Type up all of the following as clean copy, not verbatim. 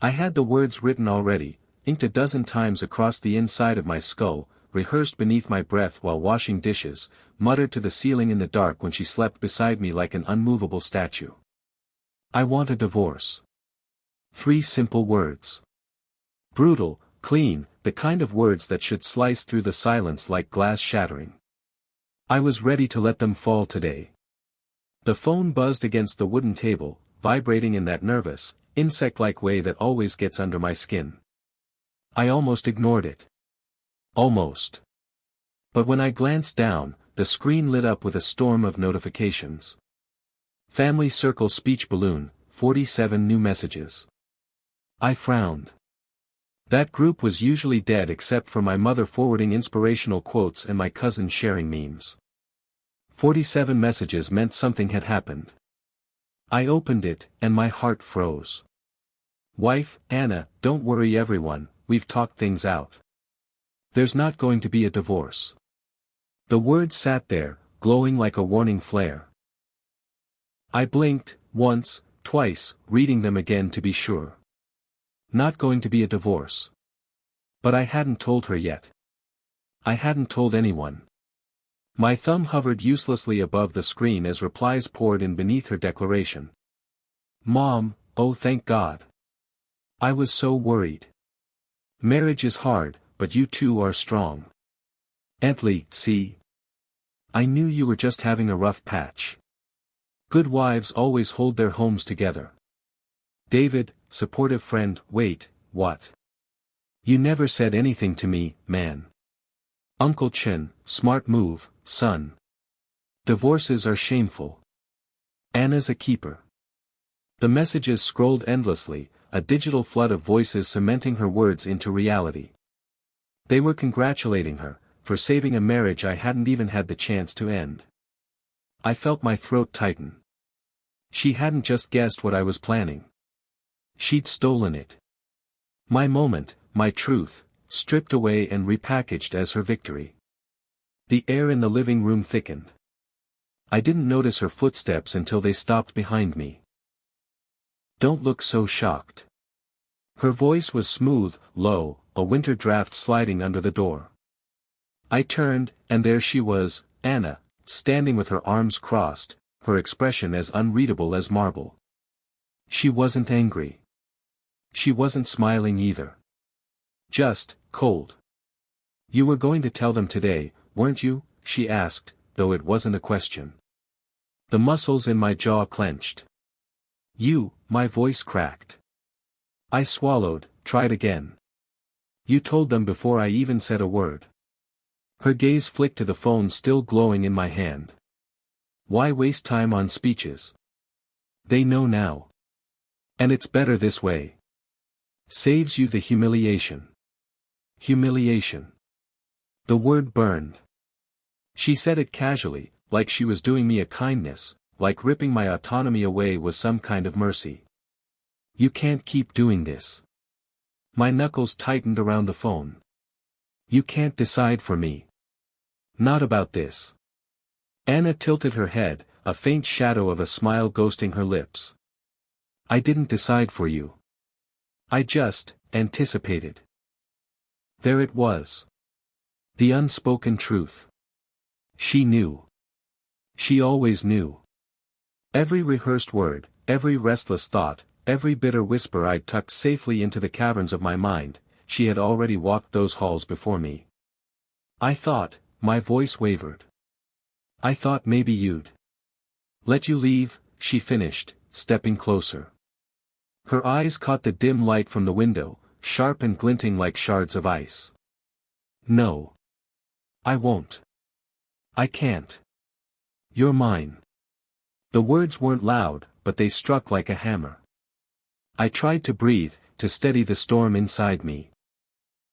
I had the words written already, inked a dozen times across the inside of my skull, rehearsed beneath my breath while washing dishes, muttered to the ceiling in the dark when she slept beside me like an unmovable statue. I want a divorce. 3 simple words. Brutal, clean, the kind of words that should slice through the silence like glass shattering. I was ready to let them fall today. The phone buzzed against the wooden table, vibrating in that nervous, insect-like way that always gets under my skin. I almost ignored it. Almost. But when I glanced down, the screen lit up with a storm of notifications. Family Circle speech balloon, 47 new messages. I frowned. That group was usually dead except for my mother forwarding inspirational quotes and my cousin sharing memes. 47 messages meant something had happened. I opened it, and my heart froze. Wife, Anna, don't worry everyone, we've talked things out. There's not going to be a divorce. The words sat there, glowing like a warning flare. I blinked, once, twice, reading them again to be sure. Not going to be a divorce. But I hadn't told her yet. I hadn't told anyone. My thumb hovered uselessly above the screen as replies poured in beneath her declaration. Mom, oh thank God. I was so worried. Marriage is hard, but you two are strong. Auntly, see? I knew you were just having a rough patch. Good wives always hold their homes together. David, supportive friend, wait, what? You never said anything to me, man. Uncle Chin, smart move, son. Divorces are shameful. Anna's a keeper. The messages scrolled endlessly, a digital flood of voices cementing her words into reality. They were congratulating her, for saving a marriage I hadn't even had the chance to end. I felt my throat tighten. She hadn't just guessed what I was planning. She'd stolen it. My moment, my truth, stripped away and repackaged as her victory. The air in the living room thickened. I didn't notice her footsteps until they stopped behind me. Don't look so shocked. Her voice was smooth, low, a winter draft sliding under the door. I turned, and there she was, Anna, standing with her arms crossed, her expression as unreadable as marble. She wasn't angry. She wasn't smiling either. Just, cold. You were going to tell them today, weren't you? She asked, though it wasn't a question. The muscles in my jaw clenched. My voice cracked. I swallowed, tried again. You told them before I even said a word. Her gaze flicked to the phone still glowing in my hand. Why waste time on speeches? They know now. And it's better this way. Saves you the humiliation. Humiliation. The word burned. She said it casually, like she was doing me a kindness, like ripping my autonomy away was some kind of mercy. You can't keep doing this. My knuckles tightened around the phone. You can't decide for me. Not about this. Anna tilted her head, a faint shadow of a smile ghosting her lips. I didn't decide for you. I just, anticipated. There it was. The unspoken truth. She knew. She always knew. Every rehearsed word, every restless thought, every bitter whisper I'd tucked safely into the caverns of my mind, she had already walked those halls before me. I thought, my voice wavered. I thought maybe you'd let you leave, she finished, stepping closer. Her eyes caught the dim light from the window, sharp and glinting like shards of ice. No. I won't. I can't. You're mine. The words weren't loud, but they struck like a hammer. I tried to breathe, to steady the storm inside me.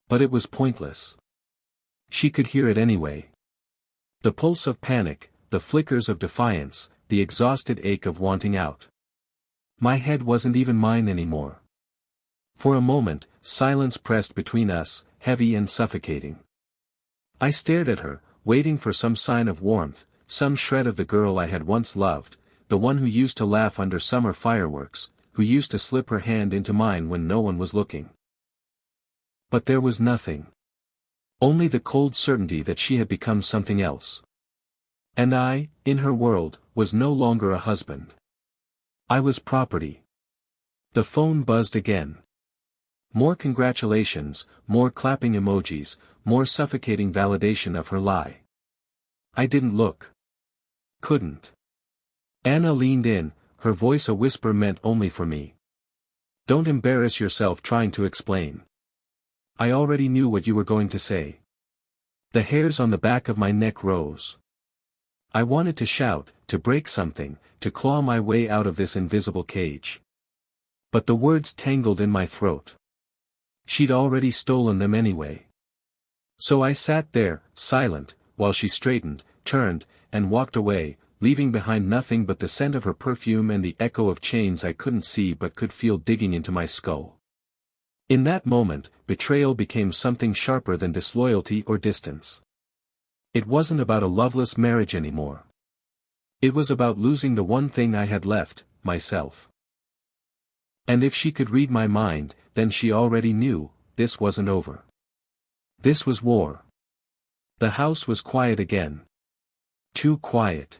But it was pointless. She could hear it anyway. The pulse of panic, the flickers of defiance, the exhausted ache of wanting out. My head wasn't even mine anymore. For a moment, silence pressed between us, heavy and suffocating. I stared at her, waiting for some sign of warmth, some shred of the girl I had once loved, the one who used to laugh under summer fireworks, who used to slip her hand into mine when no one was looking. But there was nothing. Only the cold certainty that she had become something else. And I, in her world, was no longer a husband. I was property. The phone buzzed again. More congratulations, more clapping emojis, more suffocating validation of her lie. I didn't look. Couldn't. Anna leaned in, her voice a whisper meant only for me. Don't embarrass yourself trying to explain. I already knew what you were going to say. The hairs on the back of my neck rose. I wanted to shout, to break something, to claw my way out of this invisible cage. But the words tangled in my throat. She'd already stolen them anyway. So I sat there, silent, while she straightened, turned, and walked away, leaving behind nothing but the scent of her perfume and the echo of chains I couldn't see but could feel digging into my skull. In that moment, betrayal became something sharper than disloyalty or distance. It wasn't about a loveless marriage anymore. It was about losing the one thing I had left, myself. And if she could read my mind, then she already knew, this wasn't over. This was war. The house was quiet again. Too quiet.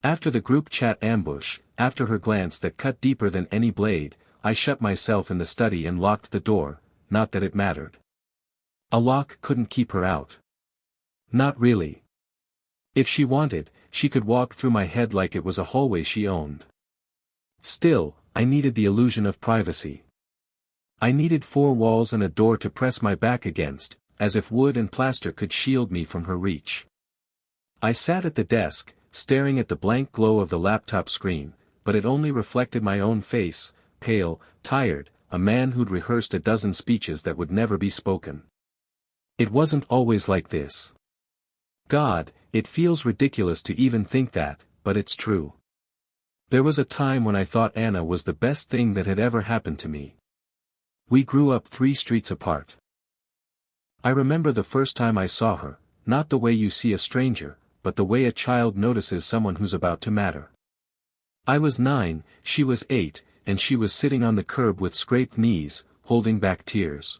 After the group chat ambush, after her glance that cut deeper than any blade, I shut myself in the study and locked the door, not that it mattered. A lock couldn't keep her out. Not really. If she wanted, she could walk through my head like it was a hallway she owned. Still, I needed the illusion of privacy. I needed 4 walls and a door to press my back against, as if wood and plaster could shield me from her reach. I sat at the desk, staring at the blank glow of the laptop screen, but it only reflected my own face, pale, tired, a man who'd rehearsed a dozen speeches that would never be spoken. It wasn't always like this. God, it feels ridiculous to even think that, but it's true. There was a time when I thought Anna was the best thing that had ever happened to me. We grew up 3 streets apart. I remember the first time I saw her, not the way you see a stranger, but the way a child notices someone who's about to matter. I was 9, she was 8, and she was sitting on the curb with scraped knees, holding back tears.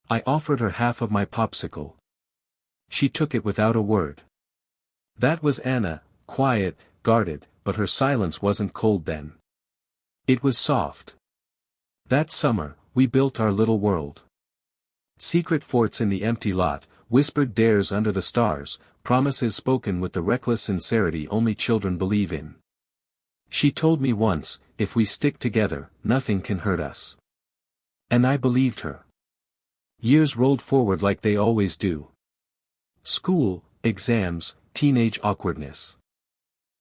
I offered her half of my popsicle. She took it without a word. That was Anna, quiet, guarded, but her silence wasn't cold then. It was soft. That summer, we built our little world. Secret forts in the empty lot, whispered dares under the stars, promises spoken with the reckless sincerity only children believe in. She told me once, if we stick together, nothing can hurt us. And I believed her. Years rolled forward like they always do. School, exams, teenage awkwardness.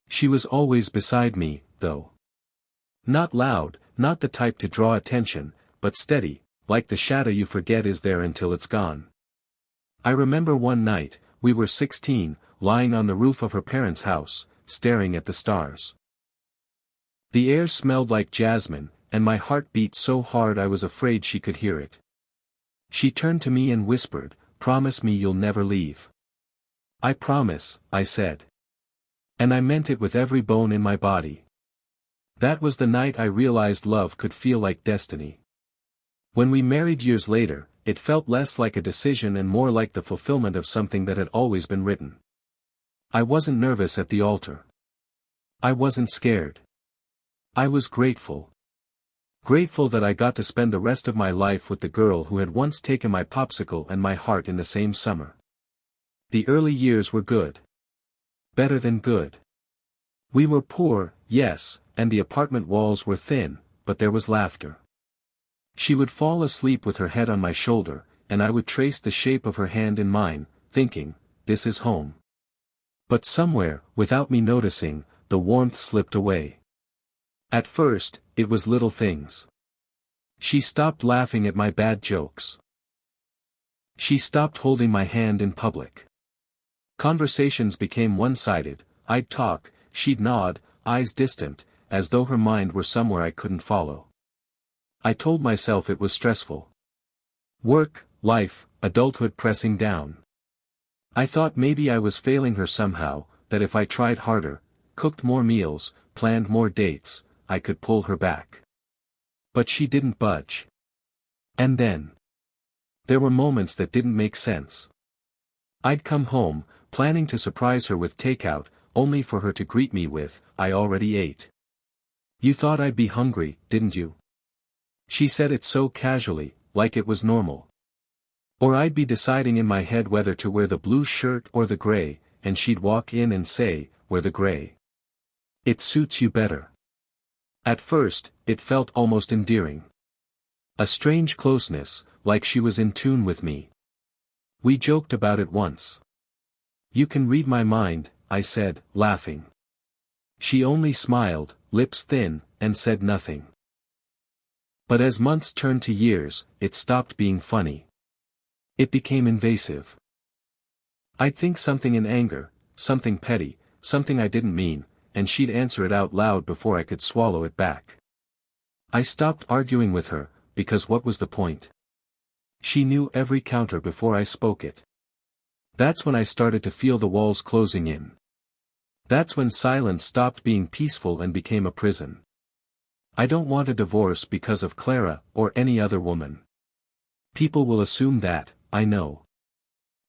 She was always beside me, though. Not loud, not the type to draw attention, but steady, like the shadow you forget is there until it's gone. I remember one night, we were 16, lying on the roof of her parents' house, staring at the stars. The air smelled like jasmine, and my heart beat so hard I was afraid she could hear it. She turned to me and whispered, "Promise me you'll never leave." "I promise," I said. And I meant it with every bone in my body. That was the night I realized love could feel like destiny. When we married years later, it felt less like a decision and more like the fulfillment of something that had always been written. I wasn't nervous at the altar. I wasn't scared. I was grateful. Grateful that I got to spend the rest of my life with the girl who had once taken my popsicle and my heart in the same summer. The early years were good. Better than good. We were poor, yes, and the apartment walls were thin, but there was laughter. She would fall asleep with her head on my shoulder, and I would trace the shape of her hand in mine, thinking, this is home. But somewhere, without me noticing, the warmth slipped away. At first, it was little things. She stopped laughing at my bad jokes. She stopped holding my hand in public. Conversations became one-sided. I'd talk, she'd nod, eyes distant, as though her mind were somewhere I couldn't follow. I told myself it was stressful. Work, life, adulthood pressing down. I thought maybe I was failing her somehow, that if I tried harder, cooked more meals, planned more dates, I could pull her back. But she didn't budge. And then. There were moments that didn't make sense. I'd come home, planning to surprise her with takeout, only for her to greet me with, "I already ate." "You thought I'd be hungry, didn't you?" She said it so casually, like it was normal. Or I'd be deciding in my head whether to wear the blue shirt or the gray, and she'd walk in and say, "Wear the gray. It suits you better." At first, it felt almost endearing. A strange closeness, like she was in tune with me. We joked about it once. "You can read my mind," I said, laughing. She only smiled, lips thin, and said nothing. But as months turned to years, it stopped being funny. It became invasive. I'd think something in anger, something petty, something I didn't mean, and she'd answer it out loud before I could swallow it back. I stopped arguing with her, because what was the point? She knew every counter before I spoke it. That's when I started to feel the walls closing in. That's when silence stopped being peaceful and became a prison. I don't want a divorce because of Clara, or any other woman. People will assume that, I know.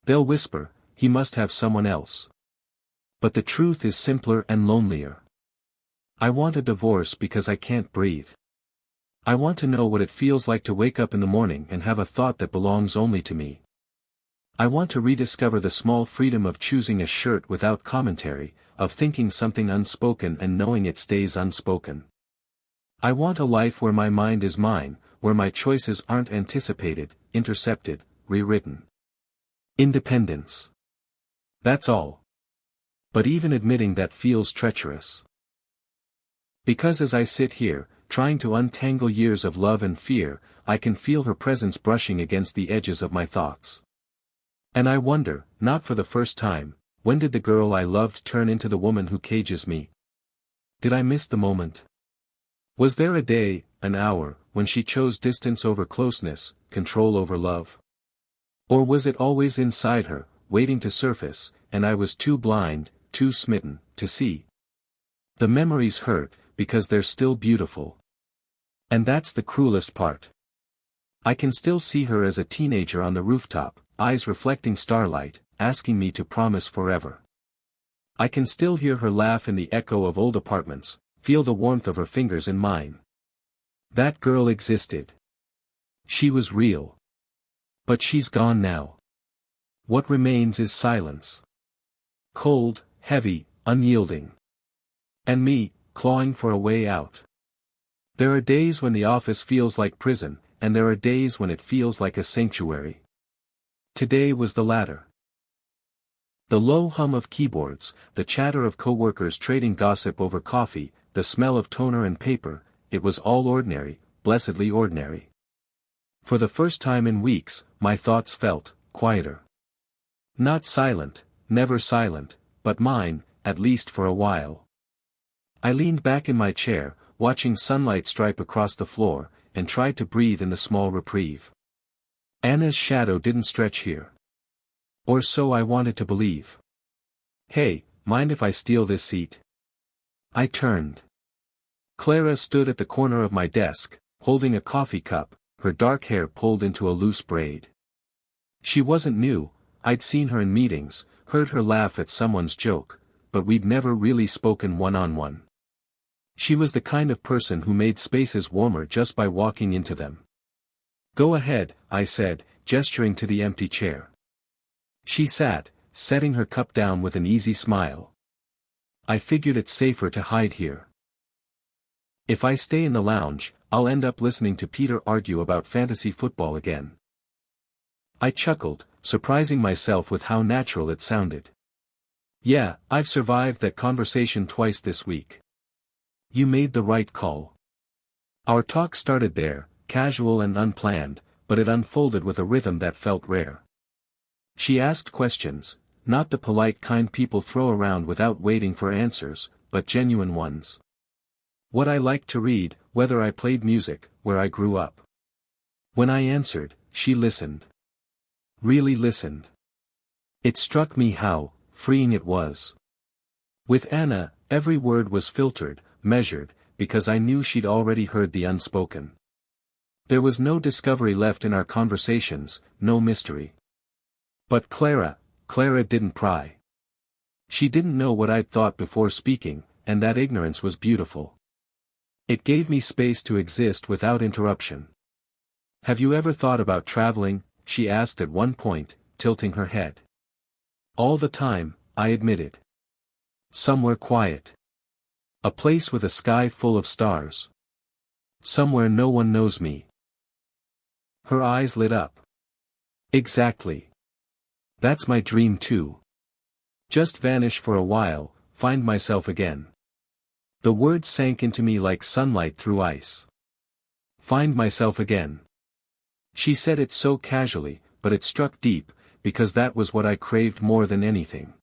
They'll whisper, "He must have someone else." But the truth is simpler and lonelier. I want a divorce because I can't breathe. I want to know what it feels like to wake up in the morning and have a thought that belongs only to me. I want to rediscover the small freedom of choosing a shirt without commentary, of thinking something unspoken and knowing it stays unspoken. I want a life where my mind is mine, where my choices aren't anticipated, intercepted, rewritten. Independence. That's all. But even admitting that feels treacherous. Because as I sit here, trying to untangle years of love and fear, I can feel her presence brushing against the edges of my thoughts. And I wonder, not for the first time, when did the girl I loved turn into the woman who cages me? Did I miss the moment? Was there a day, an hour, when she chose distance over closeness, control over love? Or was it always inside her, waiting to surface, and I was too blind, too smitten, to see? The memories hurt, because they're still beautiful. And that's the cruelest part. I can still see her as a teenager on the rooftop, eyes reflecting starlight, asking me to promise forever. I can still hear her laugh in the echo of old apartments, feel the warmth of her fingers in mine. That girl existed. She was real. But she's gone now. What remains is silence. Cold, heavy, unyielding. And me, clawing for a way out. There are days when the office feels like prison, and there are days when it feels like a sanctuary. Today was the latter. The low hum of keyboards, the chatter of coworkers trading gossip over coffee, the smell of toner and paper, it was all ordinary, blessedly ordinary. For the first time in weeks, my thoughts felt quieter. Not silent, never silent, but mine, at least for a while. I leaned back in my chair, watching sunlight stripe across the floor, and tried to breathe in the small reprieve. Anna's shadow didn't stretch here. Or so I wanted to believe. "Hey, mind if I steal this seat?" I turned. Clara stood at the corner of my desk, holding a coffee cup, her dark hair pulled into a loose braid. She wasn't new, I'd seen her in meetings, heard her laugh at someone's joke, but we'd never really spoken one-on-one. She was the kind of person who made spaces warmer just by walking into them. "Go ahead," I said, gesturing to the empty chair. She sat, setting her cup down with an easy smile. "I figured it's safer to hide here. If I stay in the lounge, I'll end up listening to Peter argue about fantasy football again." I chuckled, surprising myself with how natural it sounded. "Yeah, I've survived that conversation twice this week." "You made the right call." Our talk started there, casual and unplanned, but it unfolded with a rhythm that felt rare. She asked questions, not the polite kind people throw around without waiting for answers, but genuine ones. What I liked to read, whether I played music, where I grew up. When I answered, she listened. Really listened. It struck me how freeing it was. With Anna, every word was filtered, measured, because I knew she'd already heard the unspoken. There was no discovery left in our conversations, no mystery. But Clara didn't pry. She didn't know what I'd thought before speaking, and that ignorance was beautiful. It gave me space to exist without interruption. "Have you ever thought about traveling?" she asked at one point, tilting her head. "All the time," I admitted. "Somewhere quiet. A place with a sky full of stars. Somewhere no one knows me." Her eyes lit up. "Exactly. That's my dream too. Just vanish for a while, find myself again." The words sank into me like sunlight through ice. Find myself again. She said it so casually, but it struck deep, because that was what I craved more than anything.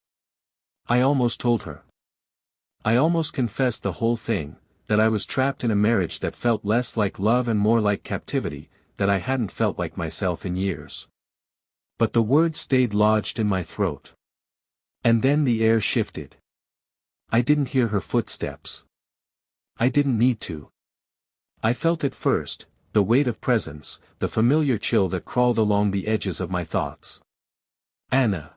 I almost told her. I almost confessed the whole thing, that I was trapped in a marriage that felt less like love and more like captivity, that I hadn't felt like myself in years. But the words stayed lodged in my throat. And then the air shifted. I didn't hear her footsteps. I didn't need to. I felt it first, the weight of presence, the familiar chill that crawled along the edges of my thoughts. Anna.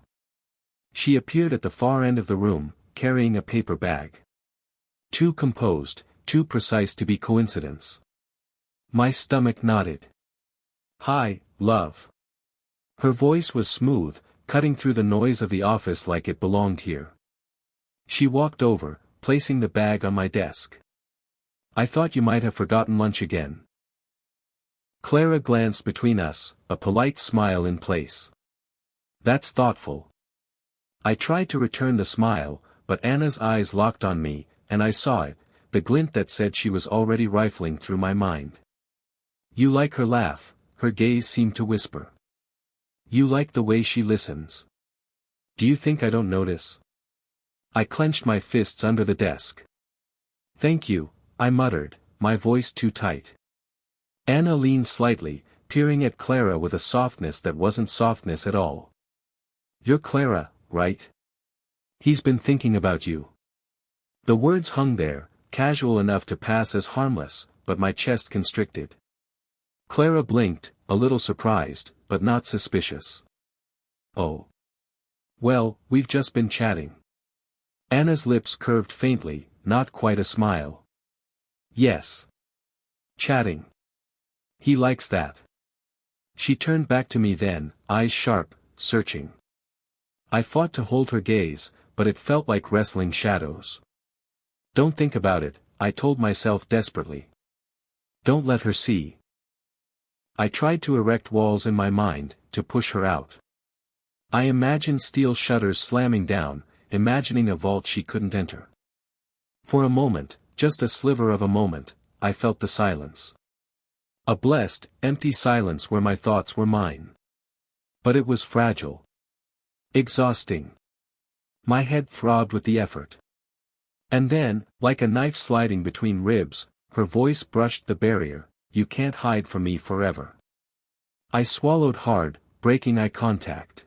She appeared at the far end of the room, carrying a paper bag. Too composed, too precise to be coincidence. My stomach nodded. "Hi, love." Her voice was smooth, cutting through the noise of the office like it belonged here. She walked over, placing the bag on my desk. "I thought you might have forgotten lunch again." Clara glanced between us, a polite smile in place. "That's thoughtful." I tried to return the smile, but Anna's eyes locked on me, and I saw it, the glint that said she was already rifling through my mind. "You like her laugh," her gaze seemed to whisper. "You like the way she listens. Do you think I don't notice?" I clenched my fists under the desk. "Thank you," I muttered, my voice too tight. Anna leaned slightly, peering at Clara with a softness that wasn't softness at all. "You're Clara, right? He's been thinking about you." The words hung there, casual enough to pass as harmless, but my chest constricted. Clara blinked, a little surprised, but not suspicious. "Oh. Well, we've just been chatting." Anna's lips curved faintly, not quite a smile. "Yes. Chatting. He likes that." She turned back to me then, eyes sharp, searching. I fought to hold her gaze, but it felt like wrestling shadows. "Don't think about it," I told myself desperately. "Don't let her see." I tried to erect walls in my mind, to push her out. I imagined steel shutters slamming down, imagining a vault she couldn't enter. For a moment, just a sliver of a moment, I felt the silence. A blessed, empty silence where my thoughts were mine. But it was fragile. Exhausting. My head throbbed with the effort. And then, like a knife sliding between ribs, her voice brushed the barrier, "You can't hide from me forever." I swallowed hard, breaking eye contact.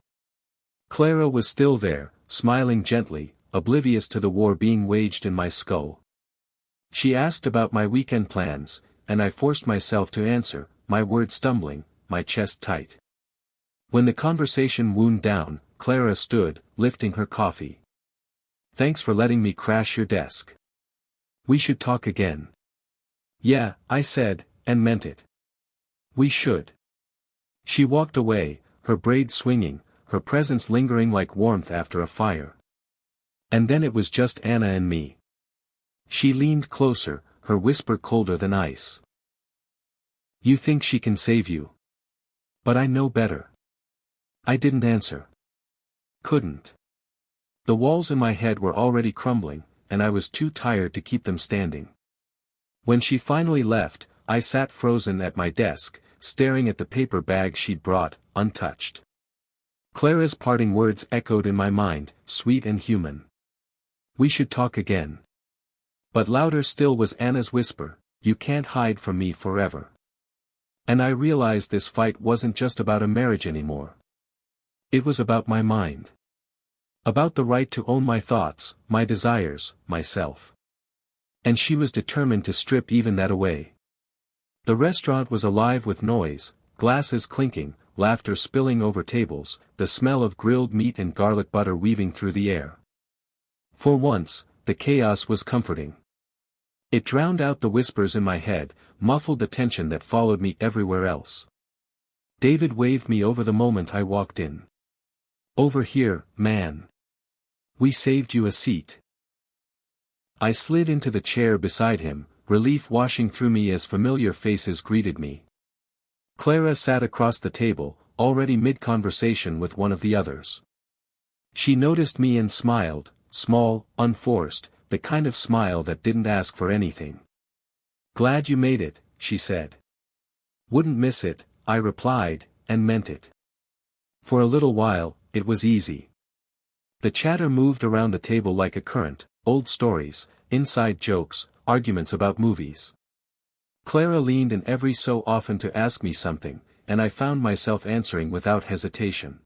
Clara was still there, smiling gently, oblivious to the war being waged in my skull. She asked about my weekend plans, and I forced myself to answer, my words stumbling, my chest tight. When the conversation wound down, Clara stood, lifting her coffee. "Thanks for letting me crash your desk. We should talk again." "Yeah," I said, and meant it. "We should." She walked away, her braids swinging, her presence lingering like warmth after a fire. And then it was just Anna and me. She leaned closer, her whisper colder than ice. "You think she can save you? But I know better." I didn't answer. Couldn't. The walls in my head were already crumbling, and I was too tired to keep them standing. When she finally left, I sat frozen at my desk, staring at the paper bag she'd brought, untouched. Clara's parting words echoed in my mind, sweet and human. "We should talk again." But louder still was Anna's whisper, "You can't hide from me forever." And I realized this fight wasn't just about a marriage anymore. It was about my mind. About the right to own my thoughts, my desires, myself. And she was determined to strip even that away. The restaurant was alive with noise, glasses clinking, laughter spilling over tables, the smell of grilled meat and garlic butter weaving through the air. For once, the chaos was comforting. It drowned out the whispers in my head, muffled the tension that followed me everywhere else. David waved me over the moment I walked in. "Over here, man. We saved you a seat." I slid into the chair beside him, relief washing through me as familiar faces greeted me. Clara sat across the table, already mid-conversation with one of the others. She noticed me and smiled, small, unforced, the kind of smile that didn't ask for anything. "Glad you made it," she said. "Wouldn't miss it," I replied, and meant it. For a little while, it was easy. The chatter moved around the table like a current, old stories, inside jokes, arguments about movies. Clara leaned in every so often to ask me something, and I found myself answering without hesitation.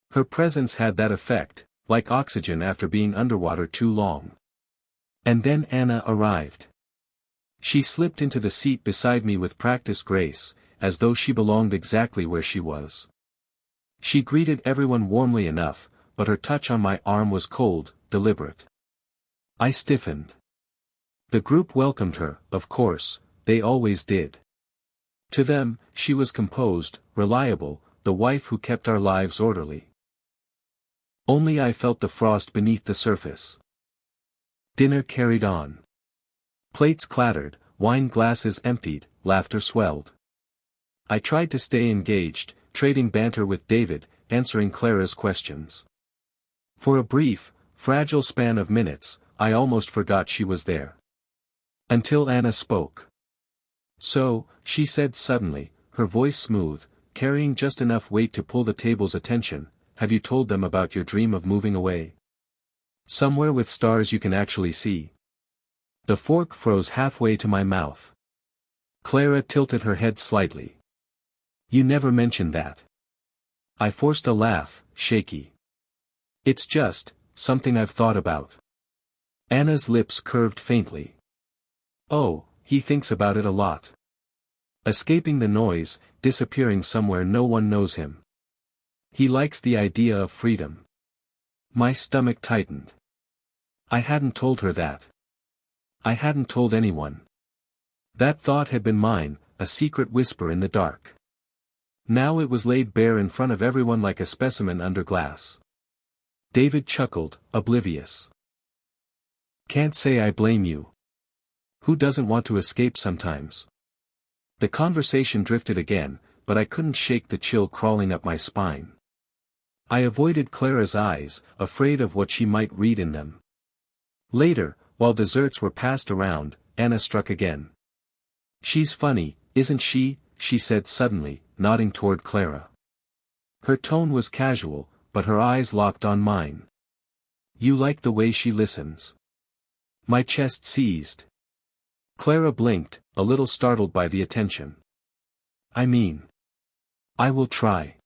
Her presence had that effect, like oxygen after being underwater too long. And then Anna arrived. She slipped into the seat beside me with practiced grace, as though she belonged exactly where she was. She greeted everyone warmly enough, but her touch on my arm was cold, deliberate. I stiffened. The group welcomed her, of course, they always did. To them, she was composed, reliable, the wife who kept our lives orderly. Only I felt the frost beneath the surface. Dinner carried on. Plates clattered, wine glasses emptied, laughter swelled. I tried to stay engaged, trading banter with David, answering Clara's questions. For a brief, fragile span of minutes, I almost forgot she was there. Until Anna spoke. "So," she said suddenly, her voice smooth, carrying just enough weight to pull the table's attention, "have you told them about your dream of moving away? Somewhere with stars you can actually see?" The fork froze halfway to my mouth. Clara tilted her head slightly. "You never mentioned that." I forced a laugh, shaky. "It's just something I've thought about." Anna's lips curved faintly. "Oh, he thinks about it a lot. Escaping the noise, disappearing somewhere no one knows him. He likes the idea of freedom." My stomach tightened. I hadn't told her that. I hadn't told anyone. That thought had been mine, a secret whisper in the dark. Now it was laid bare in front of everyone like a specimen under glass. David chuckled, oblivious. "Can't say I blame you. Who doesn't want to escape sometimes?" The conversation drifted again, but I couldn't shake the chill crawling up my spine. I avoided Clara's eyes, afraid of what she might read in them. Later, while desserts were passed around, Anna struck again. "She's funny, isn't she?" she said suddenly, nodding toward Clara. Her tone was casual, but her eyes locked on mine. "You like the way she listens." My chest seized. Clara blinked, a little startled by the attention. "I mean, I will try."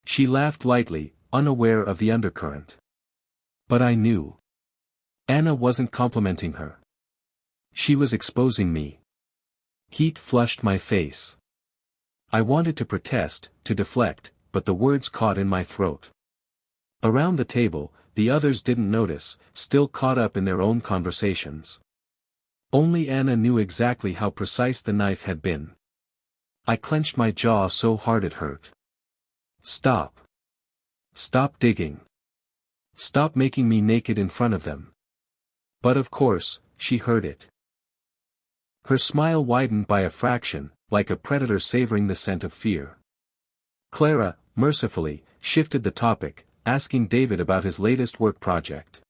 She laughed lightly, unaware of the undercurrent. But I knew. Anna wasn't complimenting her. She was exposing me. Heat flushed my face. I wanted to protest, to deflect, but the words caught in my throat. Around the table, the others didn't notice, still caught up in their own conversations. Only Anna knew exactly how precise the knife had been. I clenched my jaw so hard it hurt. "Stop. Stop digging. Stop making me naked in front of them." But of course, she heard it. Her smile widened by a fraction, like a predator savoring the scent of fear. Clara, mercifully, shifted the topic, asking David about his latest work project.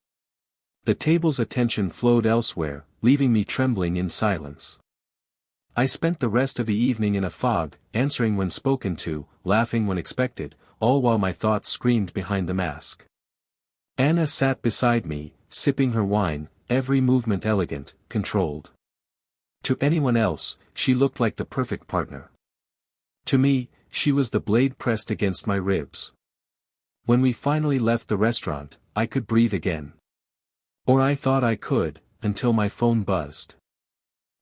The table's attention flowed elsewhere, leaving me trembling in silence. I spent the rest of the evening in a fog, answering when spoken to, laughing when expected, all while my thoughts screamed behind the mask. Anna sat beside me, sipping her wine, every movement elegant, controlled. To anyone else, she looked like the perfect partner. To me, she was the blade pressed against my ribs. When we finally left the restaurant, I could breathe again. Or I thought I could, until my phone buzzed.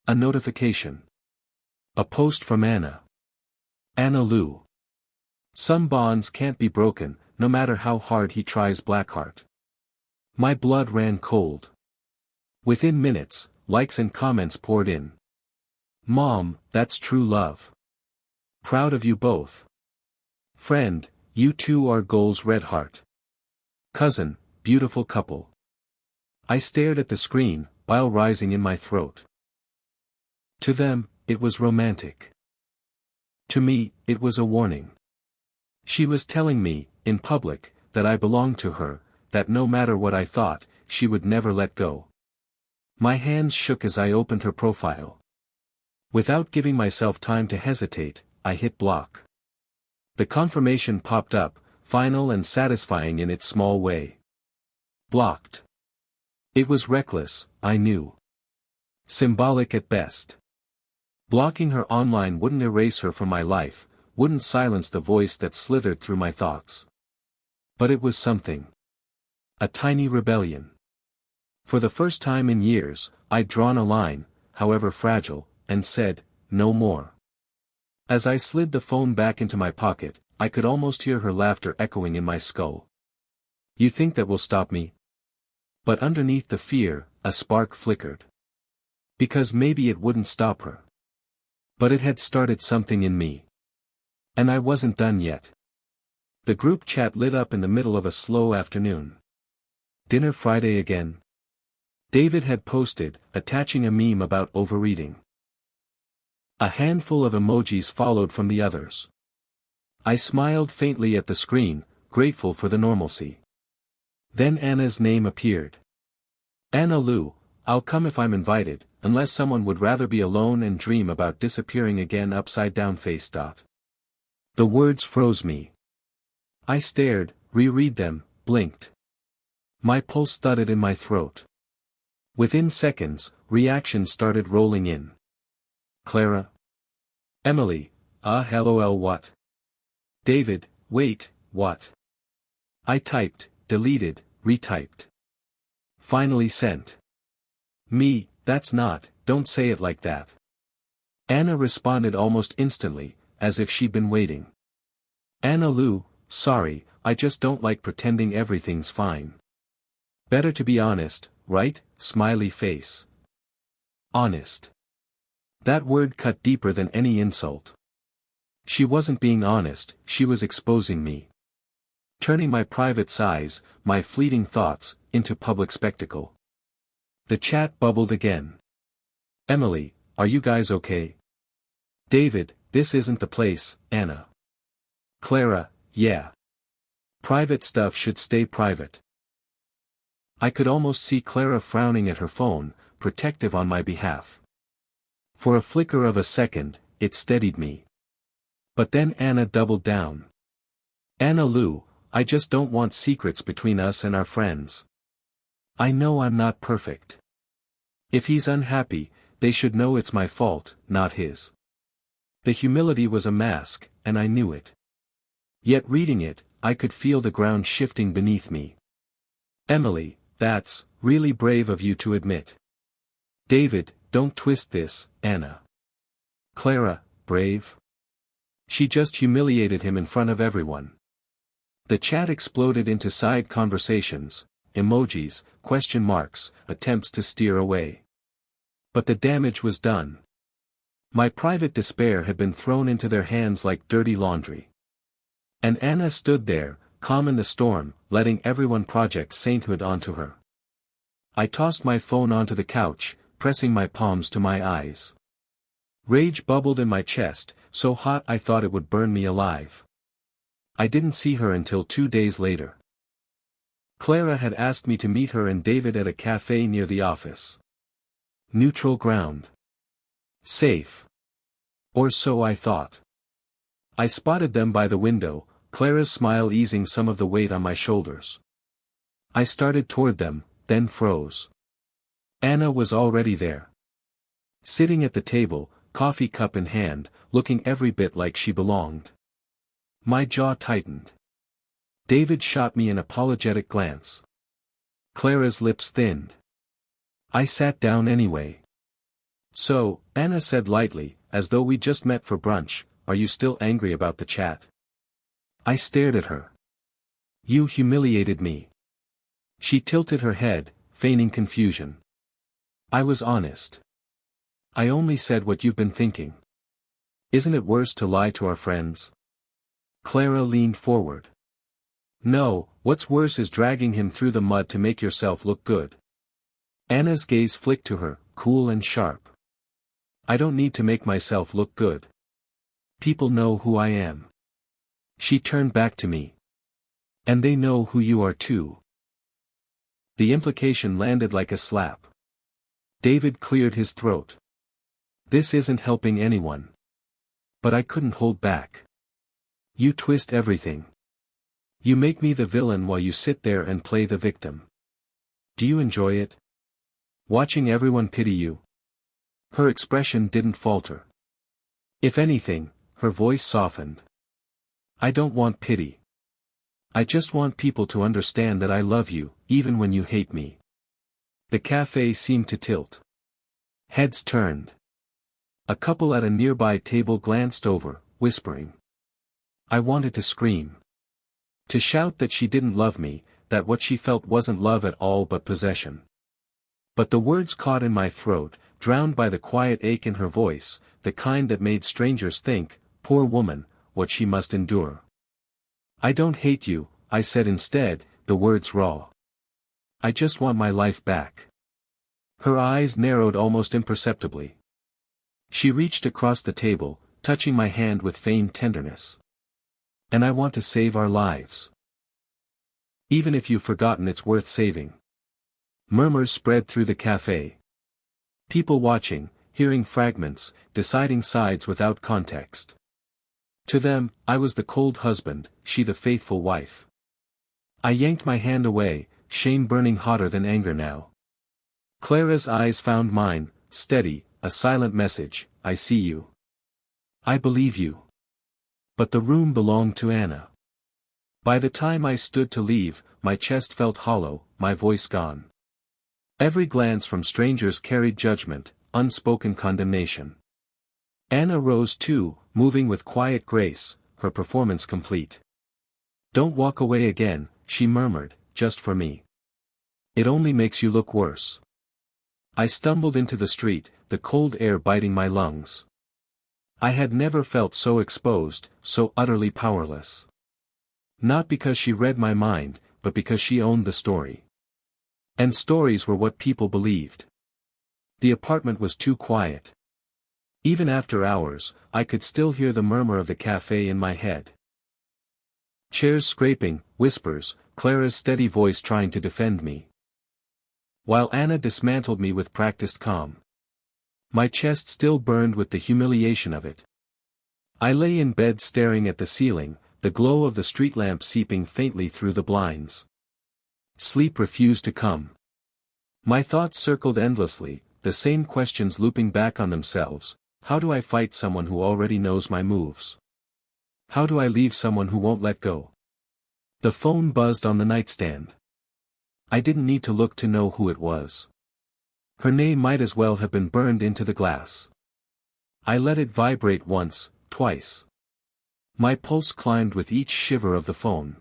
A notification. A post from Anna. Anna Lou. Some bonds can't be broken, no matter how hard he tries. Blackheart. My blood ran cold. Within minutes, likes and comments poured in. Mom, that's true love. Proud of you both. Friend, you two are goals. Red heart. Cousin, beautiful couple. I stared at the screen, bile rising in my throat. To them, it was romantic. To me, it was a warning. She was telling me, in public, that I belonged to her, that no matter what I thought, she would never let go. My hands shook as I opened her profile. Without giving myself time to hesitate, I hit block. The confirmation popped up, final and satisfying in its small way. Blocked. It was reckless, I knew. Symbolic at best. Blocking her online wouldn't erase her from my life, wouldn't silence the voice that slithered through my thoughts. But it was something. A tiny rebellion. For the first time in years, I'd drawn a line, however fragile, and said, no more. As I slid the phone back into my pocket, I could almost hear her laughter echoing in my skull. You think that will stop me? But underneath the fear, a spark flickered. Because maybe it wouldn't stop her. But it had started something in me. And I wasn't done yet. The group chat lit up in the middle of a slow afternoon. Dinner Friday again? David had posted, attaching a meme about overeating. A handful of emojis followed from the others. I smiled faintly at the screen, grateful for the normalcy. Then Anna's name appeared. Anna Lou, I'll come if I'm invited, unless someone would rather be alone and dream about disappearing again. Upside down face. The words froze me. I stared, reread them, blinked. My pulse thudded in my throat. Within seconds, reactions started rolling in. Clara. Emily, lol what? David, wait, what? I typed, deleted, retyped. Finally sent. Me, that's not, don't say it like that. Anna responded almost instantly, as if she'd been waiting. Anna Lou, sorry, I just don't like pretending everything's fine. Better to be honest, right? Smiley face. Honest. That word cut deeper than any insult. She wasn't being honest, she was exposing me. Turning my private sighs, my fleeting thoughts, into public spectacle. The chat bubbled again. Emily, are you guys okay? David, this isn't the place. Anna. Clara, yeah. Private stuff should stay private. I could almost see Clara frowning at her phone, protective on my behalf. For a flicker of a second, it steadied me. But then Anna doubled down. Anna Lou, I just don't want secrets between us and our friends. I know I'm not perfect. If he's unhappy, they should know it's my fault, not his. The humility was a mask, and I knew it. Yet reading it, I could feel the ground shifting beneath me. Emily, that's really brave of you to admit. David, don't twist this, Anna. Clara, brave? She just humiliated him in front of everyone. The chat exploded into side conversations, emojis, question marks, attempts to steer away. But the damage was done. My private despair had been thrown into their hands like dirty laundry. And Anna stood there, calm in the storm, letting everyone project sainthood onto her. I tossed my phone onto the couch, pressing my palms to my eyes. Rage bubbled in my chest, so hot I thought it would burn me alive. I didn't see her until 2 days later. Clara had asked me to meet her and David at a cafe near the office. Neutral ground. Safe. Or so I thought. I spotted them by the window, Clara's smile easing some of the weight on my shoulders. I started toward them, then froze. Anna was already there. Sitting at the table, coffee cup in hand, looking every bit like she belonged. My jaw tightened. David shot me an apologetic glance. Clara's lips thinned. I sat down anyway. So, Anna said lightly, as though we just met for brunch, are you still angry about the chat? I stared at her. You humiliated me. She tilted her head, feigning confusion. I was honest. I only said what you've been thinking. Isn't it worse to lie to our friends? Clara leaned forward. No, what's worse is dragging him through the mud to make yourself look good. Anna's gaze flicked to her, cool and sharp. I don't need to make myself look good. People know who I am. She turned back to me. And they know who you are too. The implication landed like a slap. David cleared his throat. This isn't helping anyone. But I couldn't hold back. You twist everything. You make me the villain while you sit there and play the victim. Do you enjoy it? Watching everyone pity you? Her expression didn't falter. If anything, her voice softened. I don't want pity. I just want people to understand that I love you, even when you hate me. The cafe seemed to tilt. Heads turned. A couple at a nearby table glanced over, whispering. I wanted to scream. To shout that she didn't love me, that what she felt wasn't love at all but possession. But the words caught in my throat, drowned by the quiet ache in her voice, the kind that made strangers think, poor woman, what she must endure. I don't hate you, I said instead, the words raw. I just want my life back. Her eyes narrowed almost imperceptibly. She reached across the table, touching my hand with feigned tenderness. And I want to save our lives. Even if you've forgotten it's worth saving. Murmurs spread through the cafe. People watching, hearing fragments, deciding sides without context. To them, I was the cold husband, she the faithful wife. I yanked my hand away, shame burning hotter than anger now. Clara's eyes found mine, steady, a silent message, I see you. I believe you. But the room belonged to Anna. By the time I stood to leave, my chest felt hollow, my voice gone. Every glance from strangers carried judgment, unspoken condemnation. Anna rose too, moving with quiet grace, her performance complete. Don't walk away again, she murmured, just for me. It only makes you look worse. I stumbled into the street, the cold air biting my lungs. I had never felt so exposed, so utterly powerless. Not because she read my mind, but because she owned the story. And stories were what people believed. The apartment was too quiet. Even after hours, I could still hear the murmur of the cafe in my head. Chairs scraping, whispers, Clara's steady voice trying to defend me. While Anna dismantled me with practiced calm. My chest still burned with the humiliation of it. I lay in bed staring at the ceiling, the glow of the street lamp seeping faintly through the blinds. Sleep refused to come. My thoughts circled endlessly, the same questions looping back on themselves. How do I fight someone who already knows my moves? How do I leave someone who won't let go? The phone buzzed on the nightstand. I didn't need to look to know who it was. Her name might as well have been burned into the glass. I let it vibrate once, twice. My pulse climbed with each shiver of the phone.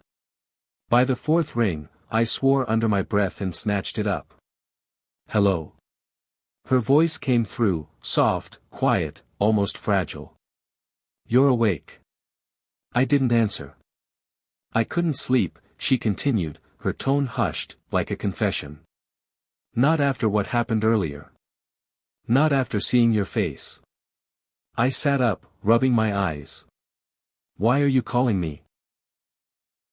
By the fourth ring, I swore under my breath and snatched it up. Hello. Her voice came through, soft, quiet, almost fragile. You're awake. I didn't answer. I couldn't sleep, she continued, her tone hushed, like a confession. Not after what happened earlier. Not after seeing your face. I sat up, rubbing my eyes. Why are you calling me?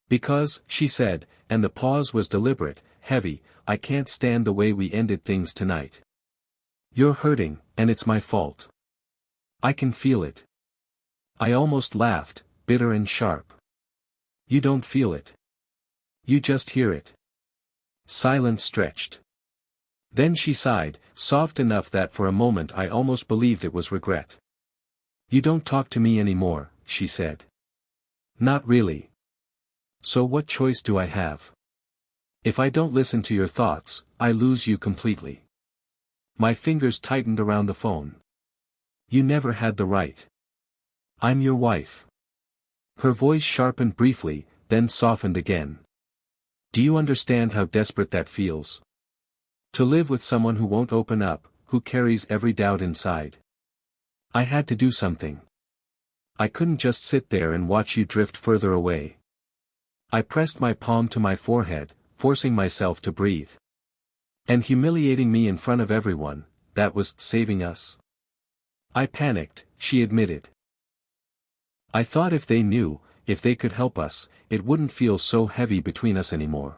Because, she said, and the pause was deliberate, heavy, I can't stand the way we ended things tonight. You're hurting, and it's my fault. I can feel it. I almost laughed, bitter and sharp. You don't feel it. You just hear it. Silence stretched. Then she sighed, soft enough that for a moment I almost believed it was regret. You don't talk to me anymore, she said. Not really. So what choice do I have? If I don't listen to your thoughts, I lose you completely. My fingers tightened around the phone. You never had the right. I'm your wife. Her voice sharpened briefly, then softened again. Do you understand how desperate that feels? To live with someone who won't open up, who carries every doubt inside. I had to do something. I couldn't just sit there and watch you drift further away. I pressed my palm to my forehead, forcing myself to breathe. And humiliating me in front of everyone, that was saving us. I panicked, she admitted. I thought if they knew, if they could help us, it wouldn't feel so heavy between us anymore.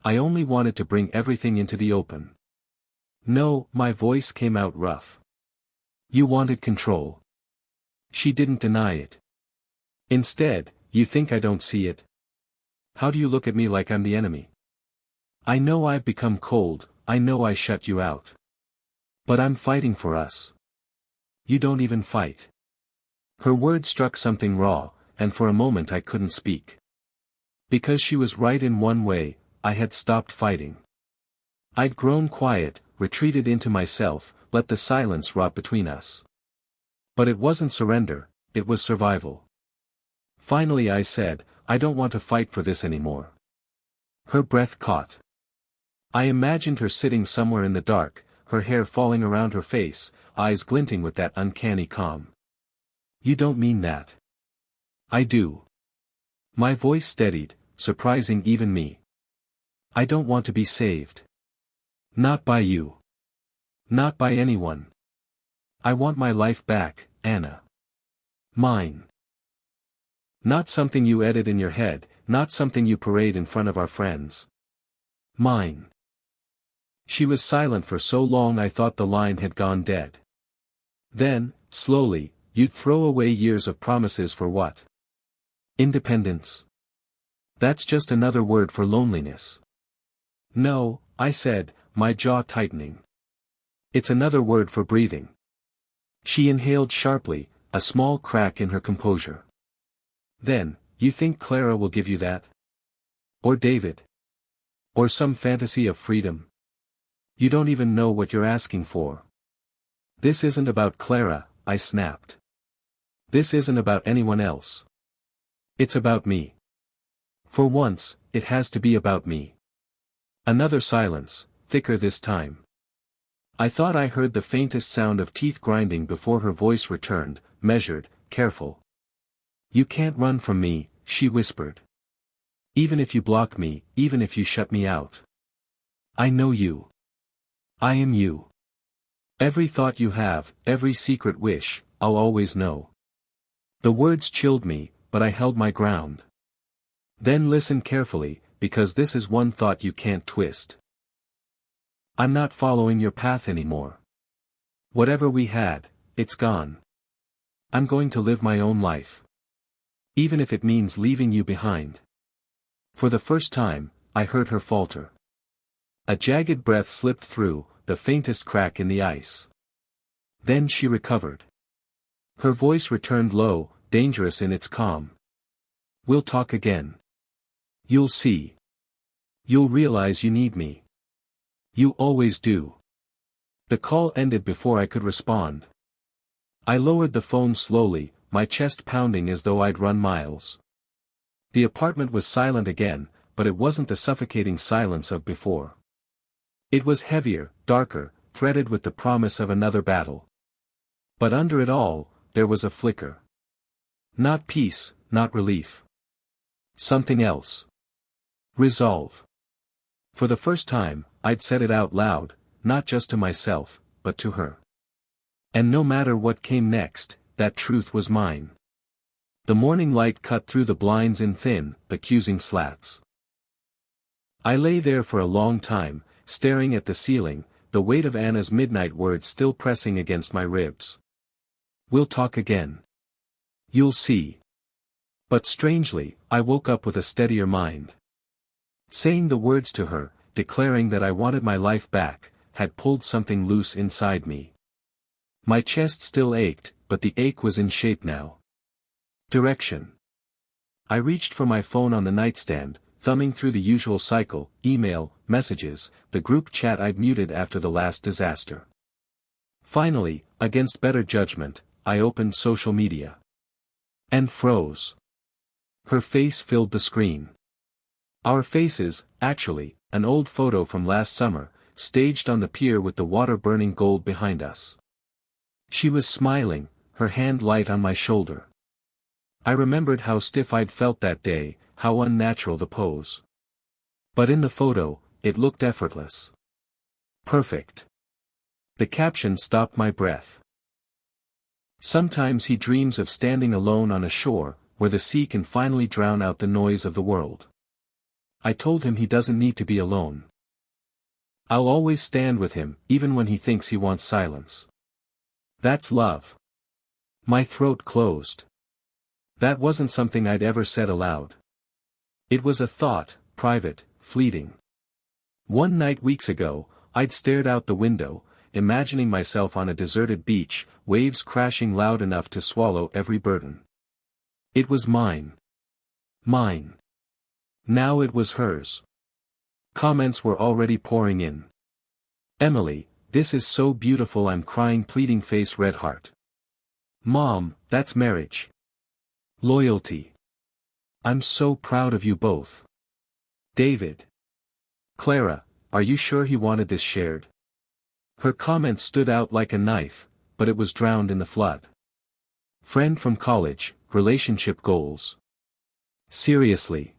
I only wanted to bring everything into the open. No, my voice came out rough. You wanted control. She didn't deny it. Instead, you think I don't see it? How do you look at me like I'm the enemy? I know I've become cold, I know I shut you out. But I'm fighting for us. You don't even fight. Her words struck something raw, and for a moment I couldn't speak. Because she was right in one way, I had stopped fighting. I'd grown quiet, retreated into myself, let the silence rot between us. But it wasn't surrender, it was survival. Finally I said, I don't want to fight for this anymore. Her breath caught. I imagined her sitting somewhere in the dark, her hair falling around her face, eyes glinting with that uncanny calm. You don't mean that. I do. My voice steadied, surprising even me. I don't want to be saved. Not by you. Not by anyone. I want my life back, Anna. Mine. Not something you edit in your head, not something you parade in front of our friends. Mine. She was silent for so long I thought the line had gone dead. Then, slowly, you'd throw away years of promises for what? Independence. That's just another word for loneliness. No, I said, my jaw tightening. It's another word for breathing. She inhaled sharply, a small crack in her composure. Then, you think Clara will give you that? Or David? Or some fantasy of freedom? You don't even know what you're asking for. This isn't about Clara, I snapped. This isn't about anyone else. It's about me. For once, it has to be about me. Another silence, thicker this time. I thought I heard the faintest sound of teeth grinding before her voice returned, measured, careful. You can't run from me, she whispered. Even if you block me, even if you shut me out. I know you. I am you. Every thought you have, every secret wish, I'll always know. The words chilled me, but I held my ground. Then listen carefully, because this is one thought you can't twist. I'm not following your path anymore. Whatever we had, it's gone. I'm going to live my own life. Even if it means leaving you behind. For the first time, I heard her falter. A jagged breath slipped through, the faintest crack in the ice. Then she recovered. Her voice returned low, dangerous in its calm. We'll talk again. You'll see. You'll realize you need me. You always do. The call ended before I could respond. I lowered the phone slowly, my chest pounding as though I'd run miles. The apartment was silent again, but it wasn't the suffocating silence of before. It was heavier, darker, threaded with the promise of another battle. But under it all, there was a flicker. Not peace, not relief. Something else. Resolve. For the first time, I'd said it out loud, not just to myself, but to her. And no matter what came next, that truth was mine. The morning light cut through the blinds in thin, accusing slats. I lay there for a long time, staring at the ceiling, the weight of Anna's midnight words still pressing against my ribs. We'll talk again. You'll see. But strangely, I woke up with a steadier mind. Saying the words to her, declaring that I wanted my life back, had pulled something loose inside me. My chest still ached, but the ache was in shape now. Direction. I reached for my phone on the nightstand, thumbing through the usual cycle: email, messages, the group chat I'd muted after the last disaster. Finally, against better judgment, I opened social media. And froze. Her face filled the screen. Our faces, actually, an old photo from last summer, staged on the pier with the water burning gold behind us. She was smiling, her hand light on my shoulder. I remembered how stiff I'd felt that day, how unnatural the pose. But in the photo, it looked effortless. Perfect. The caption stopped my breath. Sometimes he dreams of standing alone on a shore, where the sea can finally drown out the noise of the world. I told him he doesn't need to be alone. I'll always stand with him, even when he thinks he wants silence. That's love. My throat closed. That wasn't something I'd ever said aloud. It was a thought, private, fleeting. One night weeks ago, I'd stared out the window, imagining myself on a deserted beach, waves crashing loud enough to swallow every burden. It was mine. Mine. Now it was hers. Comments were already pouring in. Emily, this is so beautiful, I'm crying, pleading face, red heart. Mom, that's marriage. Loyalty. I'm so proud of you both. David. Clara, are you sure he wanted this shared? Her comment stood out like a knife, but it was drowned in the flood. Friend from college, relationship goals. Seriously.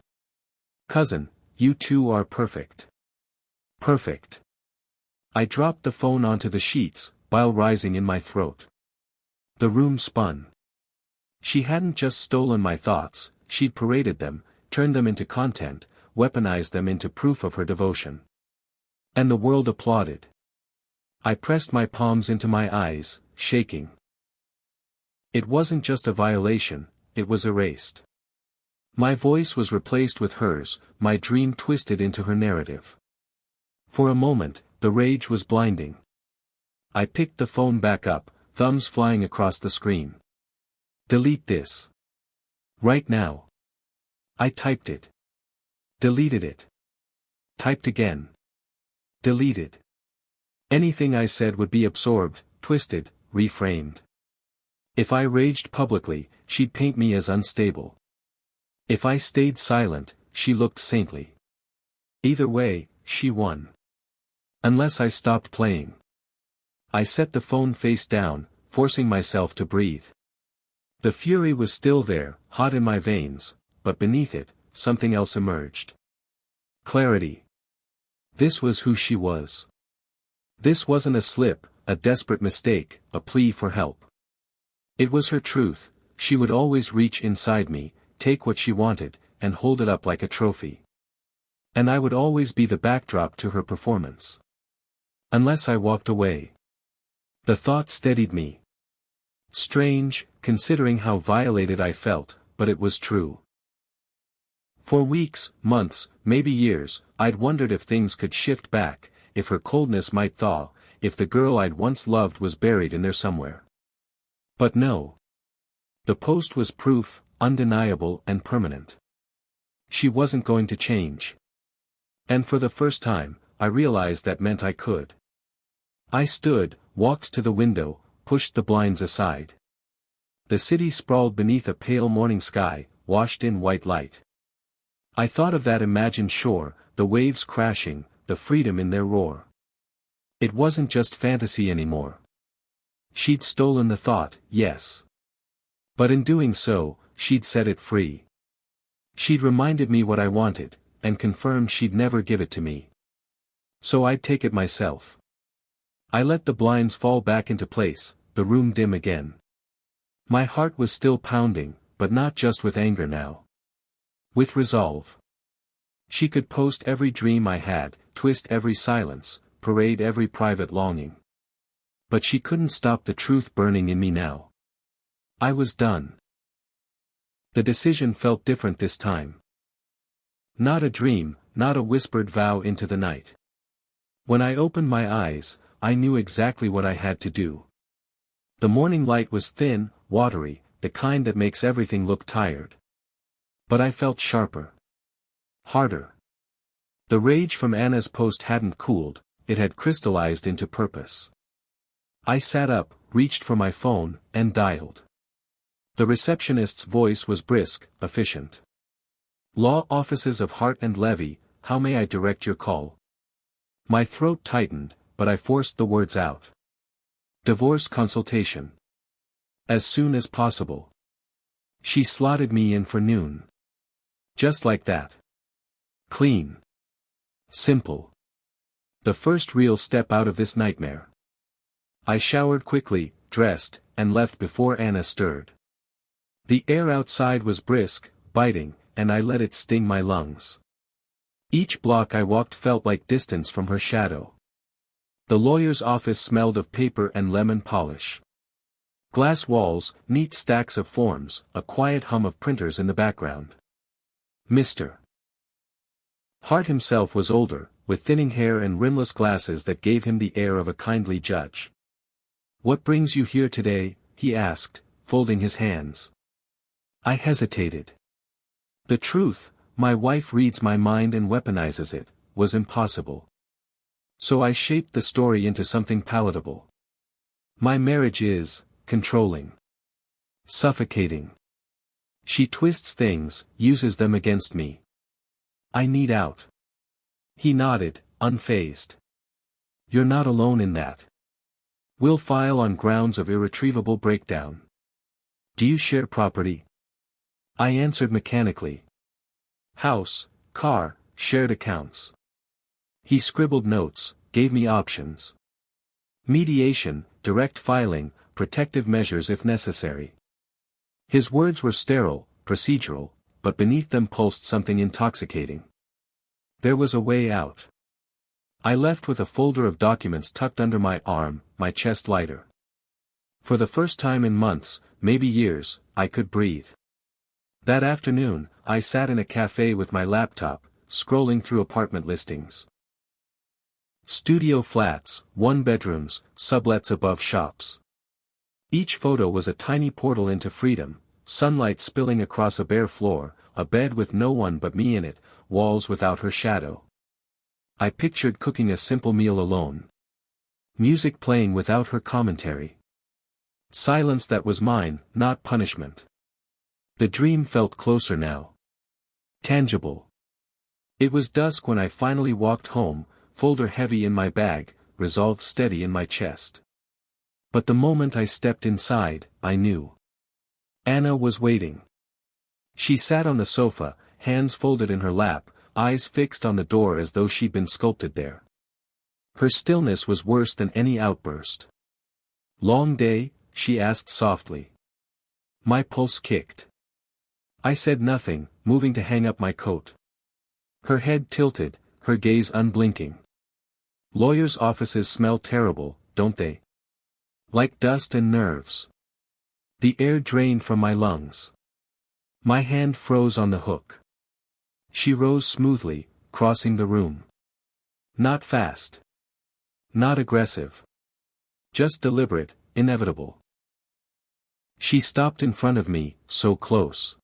Cousin, you two are perfect. Perfect. I dropped the phone onto the sheets, bile rising in my throat. The room spun. She hadn't just stolen my thoughts, she'd paraded them, turned them into content, weaponized them into proof of her devotion. And the world applauded. I pressed my palms into my eyes, shaking. It wasn't just a violation, it was erased. My voice was replaced with hers, my dream twisted into her narrative. For a moment, the rage was blinding. I picked the phone back up, thumbs flying across the screen. Delete this. Right now. I typed it. Deleted it. Typed again. Deleted. Anything I said would be absorbed, twisted, reframed. If I raged publicly, she'd paint me as unstable. If I stayed silent, she looked saintly. Either way, she won. Unless I stopped playing. I set the phone face down, forcing myself to breathe. The fury was still there, hot in my veins, but beneath it, something else emerged. Clarity. This was who she was. This wasn't a slip, a desperate mistake, a plea for help. It was her truth. She would always reach inside me, take what she wanted, and hold it up like a trophy. And I would always be the backdrop to her performance. Unless I walked away. The thought steadied me. Strange, considering how violated I felt, but it was true. For weeks, months, maybe years, I'd wondered if things could shift back, if her coldness might thaw, if the girl I'd once loved was buried in there somewhere. But no. The post was proof, undeniable and permanent. She wasn't going to change. And for the first time, I realized that meant I could. I stood, walked to the window, pushed the blinds aside. The city sprawled beneath a pale morning sky, washed in white light. I thought of that imagined shore, the waves crashing, the freedom in their roar. It wasn't just fantasy anymore. She'd stolen the thought, yes. But in doing so, she'd set it free. She'd reminded me what I wanted, and confirmed she'd never give it to me. So I'd take it myself. I let the blinds fall back into place, the room dim again. My heart was still pounding, but not just with anger now. With resolve. She could post every dream I had, twist every silence, parade every private longing. But she couldn't stop the truth burning in me now. I was done. The decision felt different this time. Not a dream, not a whispered vow into the night. When I opened my eyes, I knew exactly what I had to do. The morning light was thin, watery, the kind that makes everything look tired. But I felt sharper. Harder. The rage from Anna's post hadn't cooled, it had crystallized into purpose. I sat up, reached for my phone, and dialed. The receptionist's voice was brisk, efficient. "Law Offices of Hart and Levy, how may I direct your call?" My throat tightened, but I forced the words out. "Divorce consultation. As soon as possible." She slotted me in for noon. Just like that. Clean. Simple. The first real step out of this nightmare. I showered quickly, dressed, and left before Anna stirred. The air outside was brisk, biting, and I let it sting my lungs. Each block I walked felt like distance from her shadow. The lawyer's office smelled of paper and lemon polish. Glass walls, neat stacks of forms, a quiet hum of printers in the background. Mr. Hart himself was older, with thinning hair and rimless glasses that gave him the air of a kindly judge. "What brings you here today?" he asked, folding his hands. I hesitated. The truth, "my wife reads my mind and weaponizes it," was impossible. So I shaped the story into something palatable. My marriage is controlling. Suffocating. She twists things, uses them against me. I need out. He nodded, unfazed. "You're not alone in that. We'll file on grounds of irretrievable breakdown." "Do you share property?" I answered mechanically. "House, car, shared accounts." He scribbled notes, gave me options. Mediation, direct filing, protective measures if necessary. His words were sterile, procedural, but beneath them pulsed something intoxicating. There was a way out. I left with a folder of documents tucked under my arm, my chest lighter. For the first time in months, maybe years, I could breathe. That afternoon, I sat in a cafe with my laptop, scrolling through apartment listings. Studio flats, one-bedrooms, sublets above shops. Each photo was a tiny portal into freedom, sunlight spilling across a bare floor, a bed with no one but me in it, walls without her shadow. I pictured cooking a simple meal alone. Music playing without her commentary. Silence that was mine, not punishment. The dream felt closer now. Tangible. It was dusk when I finally walked home, folder heavy in my bag, resolve steady in my chest. But the moment I stepped inside, I knew. Anna was waiting. She sat on the sofa, hands folded in her lap, eyes fixed on the door as though she'd been sculpted there. Her stillness was worse than any outburst. "Long day?" she asked softly. My pulse kicked. I said nothing, moving to hang up my coat. Her head tilted, her gaze unblinking. "Lawyers' offices smell terrible, don't they? Like dust and nerves." The air drained from my lungs. My hand froze on the hook. She rose smoothly, crossing the room. Not fast. Not aggressive. Just deliberate, inevitable. She stopped in front of me, so close.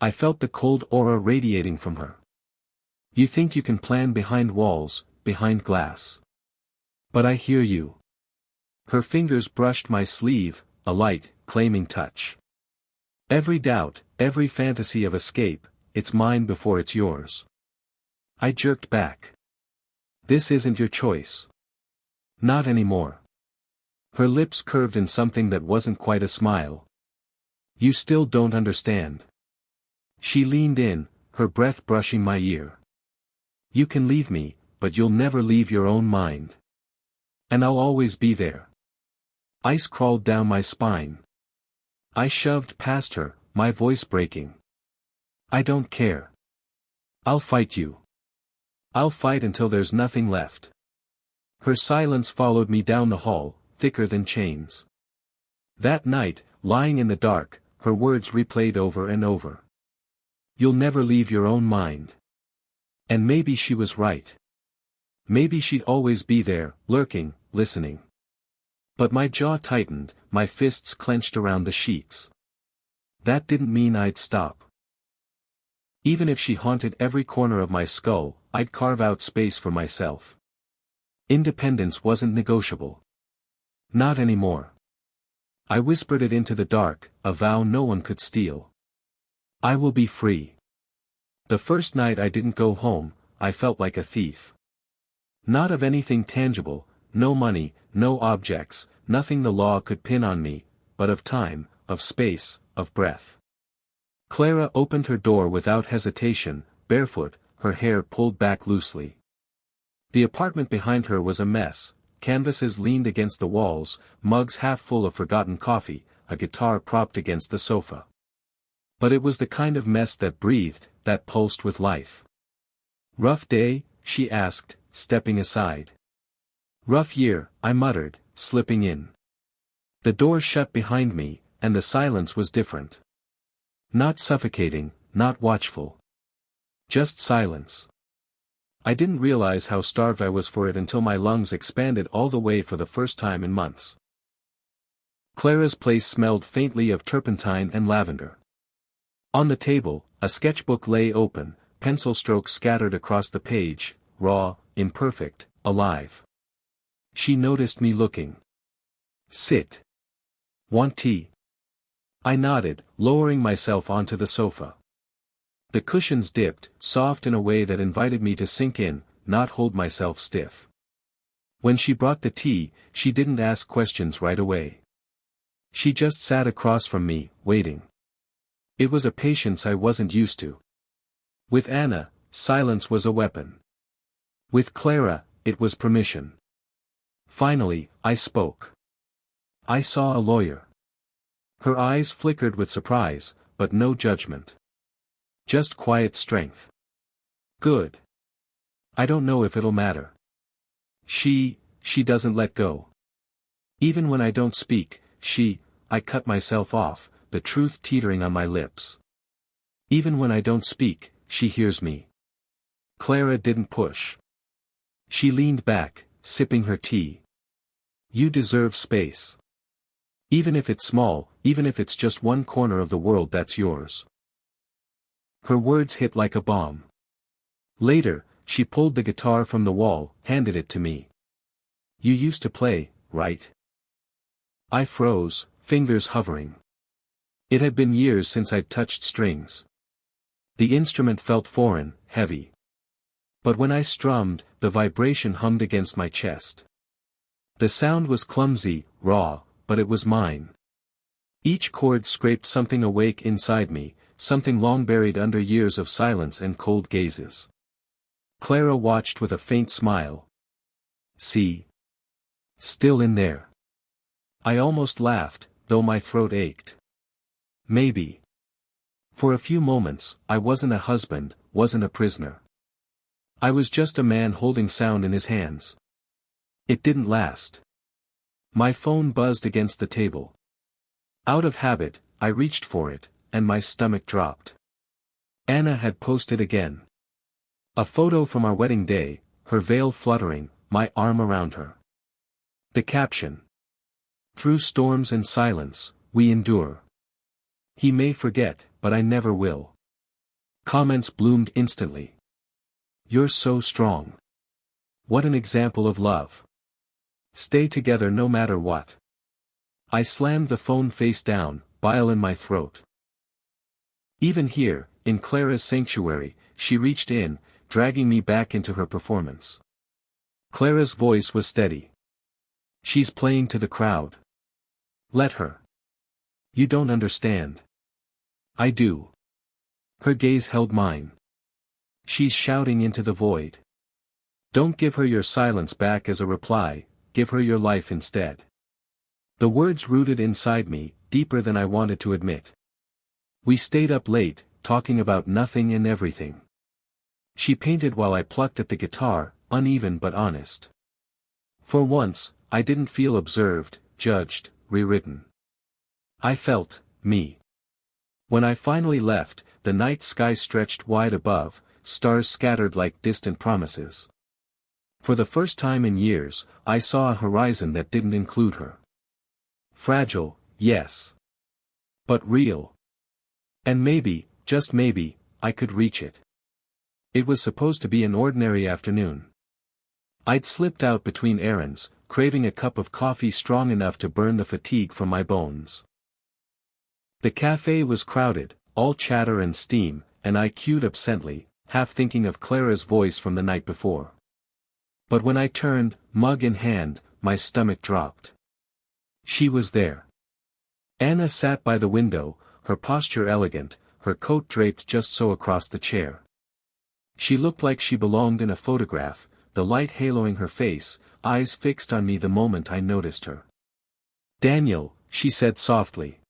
I felt the cold aura radiating from her. "You think you can plan behind walls, behind glass. But I hear you." Her fingers brushed my sleeve, a light, claiming touch. "Every doubt, every fantasy of escape, it's mine before it's yours." I jerked back. "This isn't your choice." "Not anymore." Her lips curved in something that wasn't quite a smile. "You still don't understand." She leaned in, her breath brushing my ear. "You can leave me, but you'll never leave your own mind. And I'll always be there." Ice crawled down my spine. I shoved past her, my voice breaking. "I don't care. I'll fight you. I'll fight until there's nothing left." Her silence followed me down the hall, thicker than chains. That night, lying in the dark, her words replayed over and over. "You'll never leave your own mind." And maybe she was right. Maybe she'd always be there, lurking, listening. But my jaw tightened, my fists clenched around the sheets. That didn't mean I'd stop. Even if she haunted every corner of my skull, I'd carve out space for myself. Independence wasn't negotiable. Not anymore. I whispered it into the dark, a vow no one could steal. I will be free. The first night I didn't go home, I felt like a thief. Not of anything tangible, no money, no objects, nothing the law could pin on me, but of time, of space, of breath. Clara opened her door without hesitation, barefoot, her hair pulled back loosely. The apartment behind her was a mess, canvases leaned against the walls, mugs half full of forgotten coffee, a guitar propped against the sofa. But it was the kind of mess that breathed, that pulsed with life. "Rough day?" she asked, stepping aside. "Rough year," I muttered, slipping in. The door shut behind me, and the silence was different. Not suffocating, not watchful. Just silence. I didn't realize how starved I was for it until my lungs expanded all the way for the first time in months. Clara's place smelled faintly of turpentine and lavender. On the table, a sketchbook lay open, pencil strokes scattered across the page, raw, imperfect, alive. She noticed me looking. "Sit. Want tea?" I nodded, lowering myself onto the sofa. The cushions dipped, soft in a way that invited me to sink in, not hold myself stiff. When she brought the tea, she didn't ask questions right away. She just sat across from me, waiting. It was a patience I wasn't used to. With Anna, silence was a weapon. With Clara, it was permission. Finally, I spoke. "I saw a lawyer." Her eyes flickered with surprise, but no judgment. Just quiet strength. "Good. I don't know if it'll matter. She doesn't let go. Even when I don't speak, I cut myself off, the truth teetering on my lips. Even when I don't speak, she hears me." Clara didn't push. She leaned back, sipping her tea. "You deserve space. Even if it's small, even if it's just one corner of the world that's yours." Her words hit like a bomb. Later, she pulled the guitar from the wall, handed it to me. "You used to play, right?" I froze, fingers hovering. It had been years since I'd touched strings. The instrument felt foreign, heavy. But when I strummed, the vibration hummed against my chest. The sound was clumsy, raw, but it was mine. Each chord scraped something awake inside me, something long buried under years of silence and cold gazes. Clara watched with a faint smile. "See? Still in there." I almost laughed, though my throat ached. Maybe. For a few moments, I wasn't a husband, wasn't a prisoner. I was just a man holding sound in his hands. It didn't last. My phone buzzed against the table. Out of habit, I reached for it, and my stomach dropped. Anna had posted again. A photo from our wedding day, her veil fluttering, my arm around her. The caption. "Through storms and silence, we endure. He may forget, but I never will." Comments bloomed instantly. "You're so strong. What an example of love. Stay together no matter what." I slammed the phone face down, bile in my throat. Even here, in Clara's sanctuary, she reached in, dragging me back into her performance. Clara's voice was steady. "She's playing to the crowd. Let her. You don't understand." "I do." Her gaze held mine. "She's shouting into the void. Don't give her your silence back as a reply, give her your life instead." The words rooted inside me, deeper than I wanted to admit. We stayed up late, talking about nothing and everything. She painted while I plucked at the guitar, uneven but honest. For once, I didn't feel observed, judged, rewritten. I felt, me. When I finally left, the night sky stretched wide above, stars scattered like distant promises. For the first time in years, I saw a horizon that didn't include her. Fragile, yes. But real. And maybe, just maybe, I could reach it. It was supposed to be an ordinary afternoon. I'd slipped out between errands, craving a cup of coffee strong enough to burn the fatigue from my bones. The cafe was crowded, all chatter and steam, and I queued absently, half thinking of Clara's voice from the night before. But when I turned, mug in hand, my stomach dropped. She was there. Anna sat by the window, her posture elegant, her coat draped just so across the chair. She looked like she belonged in a photograph, the light haloing her face, eyes fixed on me the moment I noticed her. "Daniel," she said softly.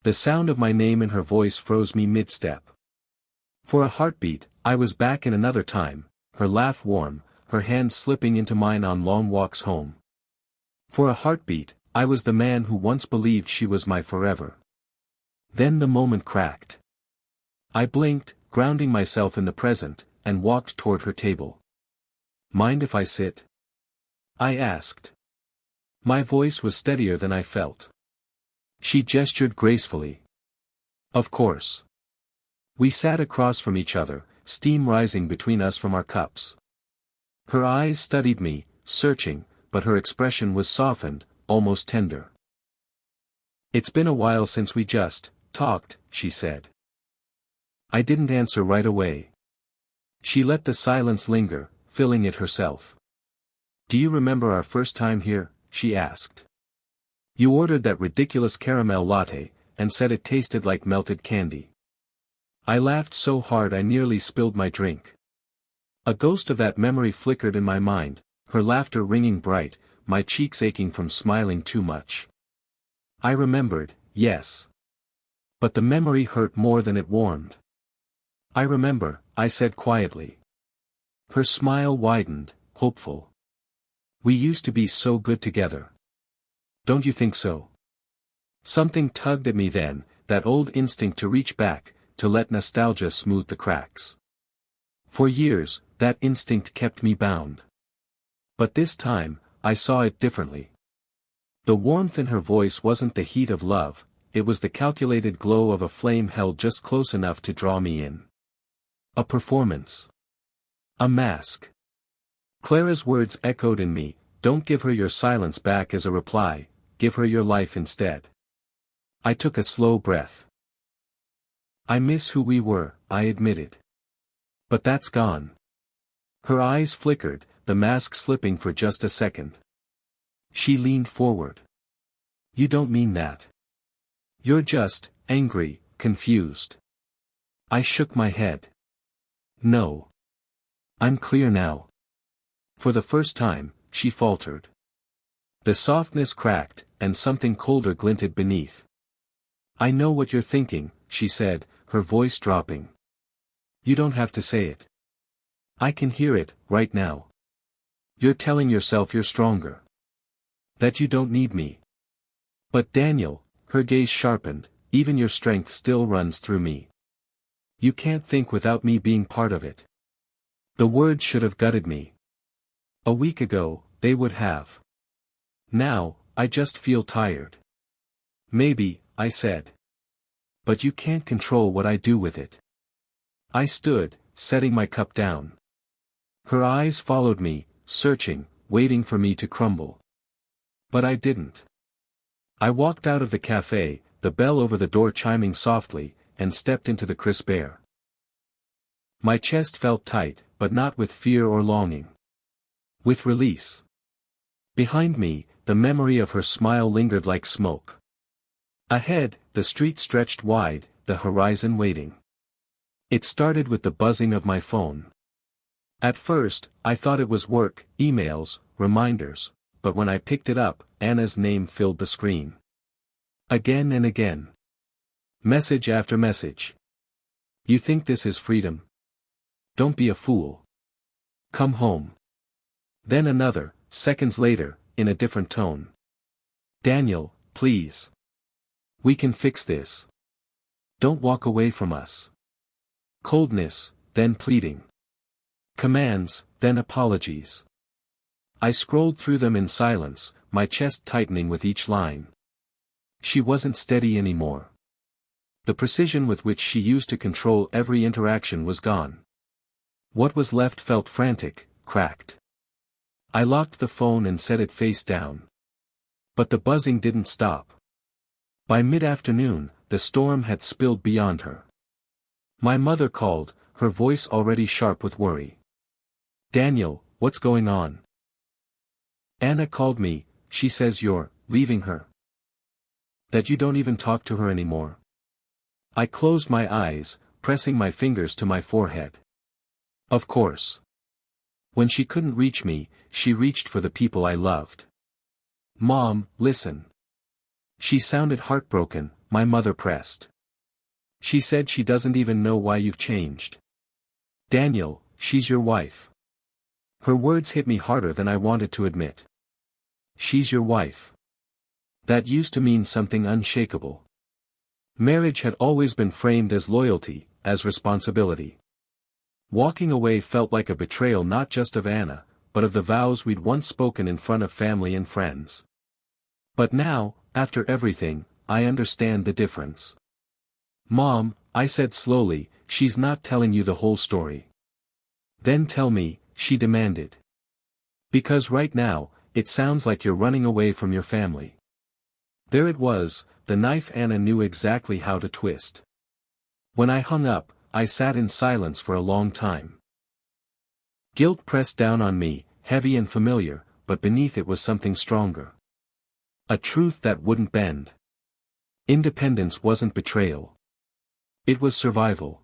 The sound of my name in her voice froze me mid-step. For a heartbeat, I was back in another time, her laugh warm, her hand slipping into mine on long walks home. For a heartbeat, I was the man who once believed she was my forever. Then the moment cracked. I blinked, grounding myself in the present, and walked toward her table. "Mind if I sit?" I asked. My voice was steadier than I felt. She gestured gracefully. Of course. We sat across from each other, steam rising between us from our cups. Her eyes studied me, searching, but her expression was softened, almost tender. "It's been a while since we just talked," she said. I didn't answer right away. She let the silence linger, filling it herself. "Do you remember our first time here?" she asked. "You ordered that ridiculous caramel latte, and said it tasted like melted candy." I laughed so hard I nearly spilled my drink. A ghost of that memory flickered in my mind, her laughter ringing bright, my cheeks aching from smiling too much. I remembered, yes. But the memory hurt more than it warmed. "I remember," I said quietly. Her smile widened, hopeful. "We used to be so good together. Don't you think so?" Something tugged at me then, that old instinct to reach back, to let nostalgia smooth the cracks. For years, that instinct kept me bound. But this time, I saw it differently. The warmth in her voice wasn't the heat of love, it was the calculated glow of a flame held just close enough to draw me in. A performance. A mask. Clara's words echoed in me, "Don't give her your silence back as a reply, give her your life instead." I took a slow breath. "I miss who we were," I admitted. "But that's gone." Her eyes flickered, the mask slipping for just a second. She leaned forward. "You don't mean that. You're just angry, confused." I shook my head. "No. I'm clear now." For the first time, she faltered. The softness cracked, and something colder glinted beneath. "I know what you're thinking," she said, her voice dropping. "You don't have to say it. I can hear it, right now. You're telling yourself you're stronger. That you don't need me. But Daniel," her gaze sharpened, "even your strength still runs through me. You can't think without me being part of it." The words should have gutted me. A week ago, they would have. Now, I just feel tired. "Maybe," I said. "But you can't control what I do with it." I stood, setting my cup down. Her eyes followed me, searching, waiting for me to crumble. But I didn't. I walked out of the cafe, the bell over the door chiming softly, and stepped into the crisp air. My chest felt tight, but not with fear or longing. With release. Behind me, the memory of her smile lingered like smoke. Ahead, the street stretched wide, the horizon waiting. It started with the buzzing of my phone. At first, I thought it was work, emails, reminders, but when I picked it up, Anna's name filled the screen. Again and again. Message after message. "You think this is freedom? Don't be a fool. Come home." Then another, seconds later, in a different tone. "Daniel, please. We can fix this. Don't walk away from us." Coldness, then pleading. Commands, then apologies. I scrolled through them in silence, my chest tightening with each line. She wasn't steady anymore. The precision with which she used to control every interaction was gone. What was left felt frantic, cracked. I locked the phone and set it face down. But the buzzing didn't stop. By mid-afternoon, the storm had spilled beyond her. My mother called, her voice already sharp with worry. "Daniel, what's going on?" "Anna called me, she says you're leaving her. That you don't even talk to her anymore." I closed my eyes, pressing my fingers to my forehead. Of course. When she couldn't reach me, she reached for the people I loved. "Mom, listen." She sounded heartbroken, my mother pressed. "She said she doesn't even know why you've changed. Daniel, she's your wife." Her words hit me harder than I wanted to admit. She's your wife. That used to mean something unshakable. Marriage had always been framed as loyalty, as responsibility. Walking away felt like a betrayal not just of Anna, but of the vows we'd once spoken in front of family and friends. But now, after everything, I understand the difference. "Mom," I said slowly, "she's not telling you the whole story." "Then tell me," she demanded. "Because right now, it sounds like you're running away from your family." There it was, the knife Anna knew exactly how to twist. When I hung up, I sat in silence for a long time. Guilt pressed down on me, heavy and familiar, but beneath it was something stronger. A truth that wouldn't bend. Independence wasn't betrayal. It was survival.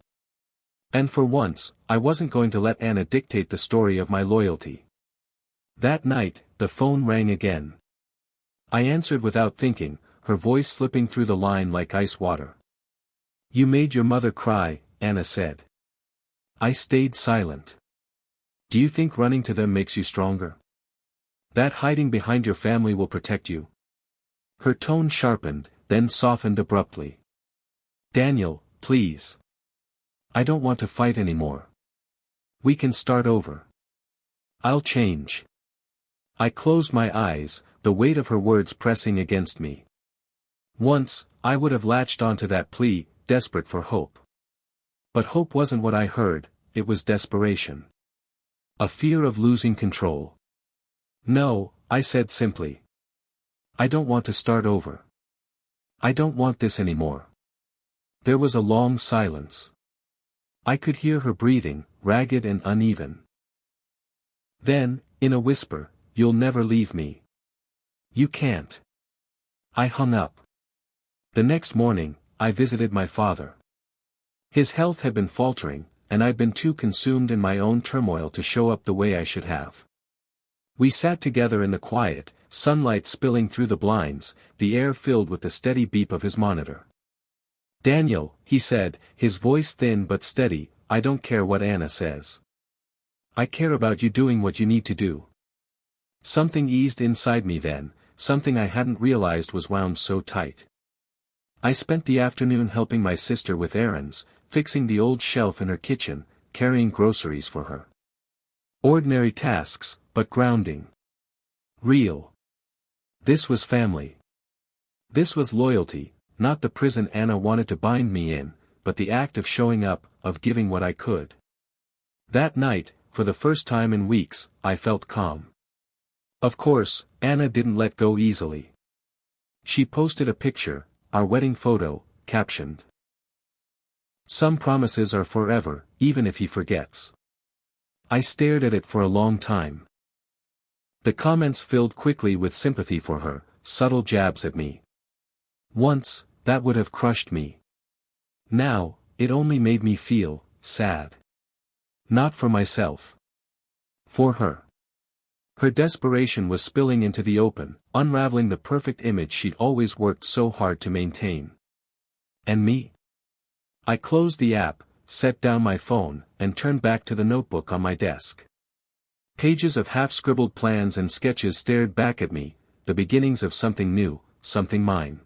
And for once, I wasn't going to let Anna dictate the story of my loyalty. That night, the phone rang again. I answered without thinking, her voice slipping through the line like ice water. "You made your mother cry," Anna said. I stayed silent. "Do you think running to them makes you stronger? That hiding behind your family will protect you?" Her tone sharpened, then softened abruptly. "Daniel, please. I don't want to fight anymore. We can start over. I'll change." I closed my eyes, the weight of her words pressing against me. Once, I would have latched onto that plea, desperate for hope. But hope wasn't what I heard, it was desperation. A fear of losing control. "No," I said simply. "I don't want to start over. I don't want this anymore." There was a long silence. I could hear her breathing, ragged and uneven. Then, in a whisper, "You'll never leave me. You can't." I hung up. The next morning, I visited my father. His health had been faltering, and I'd been too consumed in my own turmoil to show up the way I should have. We sat together in the quiet, sunlight spilling through the blinds, the air filled with the steady beep of his monitor. "Daniel," he said, his voice thin but steady, "I don't care what Anna says. I care about you doing what you need to do." Something eased inside me then, something I hadn't realized was wound so tight. I spent the afternoon helping my sister with errands, fixing the old shelf in her kitchen, carrying groceries for her. Ordinary tasks, but grounding. Real. This was family. This was loyalty, not the prison Anna wanted to bind me in, but the act of showing up, of giving what I could. That night, for the first time in weeks, I felt calm. Of course, Anna didn't let go easily. She posted a picture, our wedding photo, captioned, "Some promises are forever, even if he forgets." I stared at it for a long time. The comments filled quickly with sympathy for her, subtle jabs at me. Once, that would have crushed me. Now, it only made me feel sad. Not for myself. For her. Her desperation was spilling into the open, unraveling the perfect image she'd always worked so hard to maintain. And me? I closed the app, set down my phone, and turned back to the notebook on my desk. Pages of half-scribbled plans and sketches stared back at me, the beginnings of something new, something mine.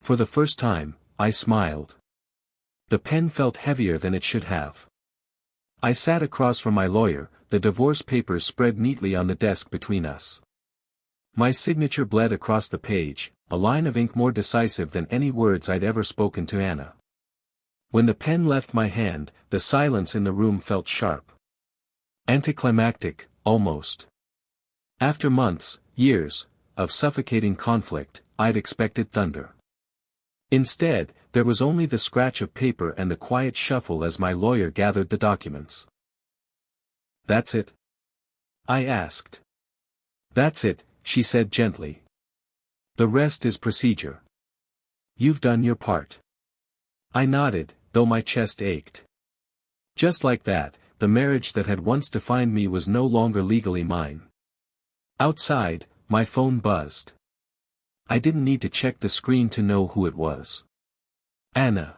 For the first time, I smiled. The pen felt heavier than it should have. I sat across from my lawyer, the divorce papers spread neatly on the desk between us. My signature bled across the page, a line of ink more decisive than any words I'd ever spoken to Anna. When the pen left my hand, the silence in the room felt sharp. Anticlimactic, almost. After months, years, of suffocating conflict, I'd expected thunder. Instead, there was only the scratch of paper and the quiet shuffle as my lawyer gathered the documents. "That's it?" I asked. "That's it," she said gently. "The rest is procedure. You've done your part." I nodded, though my chest ached. Just like that, the marriage that had once defined me was no longer legally mine. Outside, my phone buzzed. I didn't need to check the screen to know who it was. Anna.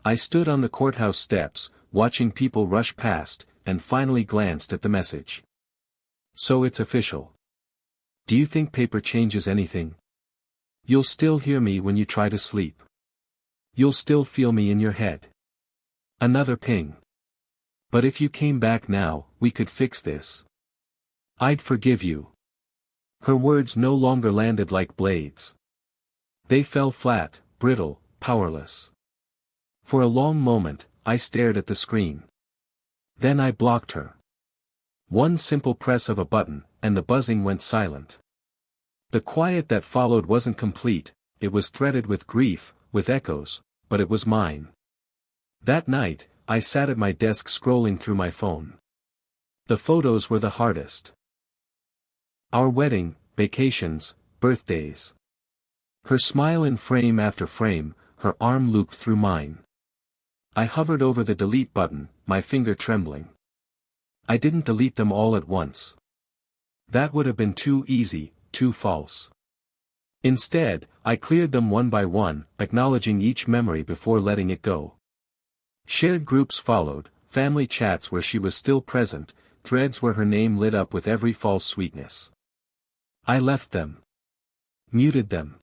I stood on the courthouse steps, watching people rush past, and finally glanced at the message. "So it's official. Do you think paper changes anything? You'll still hear me when you try to sleep. You'll still feel me in your head." Another ping. "But if you came back now, we could fix this. I'd forgive you." Her words no longer landed like blades. They fell flat, brittle, powerless. For a long moment, I stared at the screen. Then I blocked her. One simple press of a button, and the buzzing went silent. The quiet that followed wasn't complete, it was threaded with grief, with echoes, but it was mine. That night, I sat at my desk scrolling through my phone. The photos were the hardest. Our wedding, vacations, birthdays. Her smile in frame after frame, her arm looped through mine. I hovered over the delete button, my finger trembling. I didn't delete them all at once. That would have been too easy, too false. Instead, I cleared them one by one, acknowledging each memory before letting it go. Shared groups followed, family chats where she was still present, threads where her name lit up with every false sweetness. I left them. Muted them.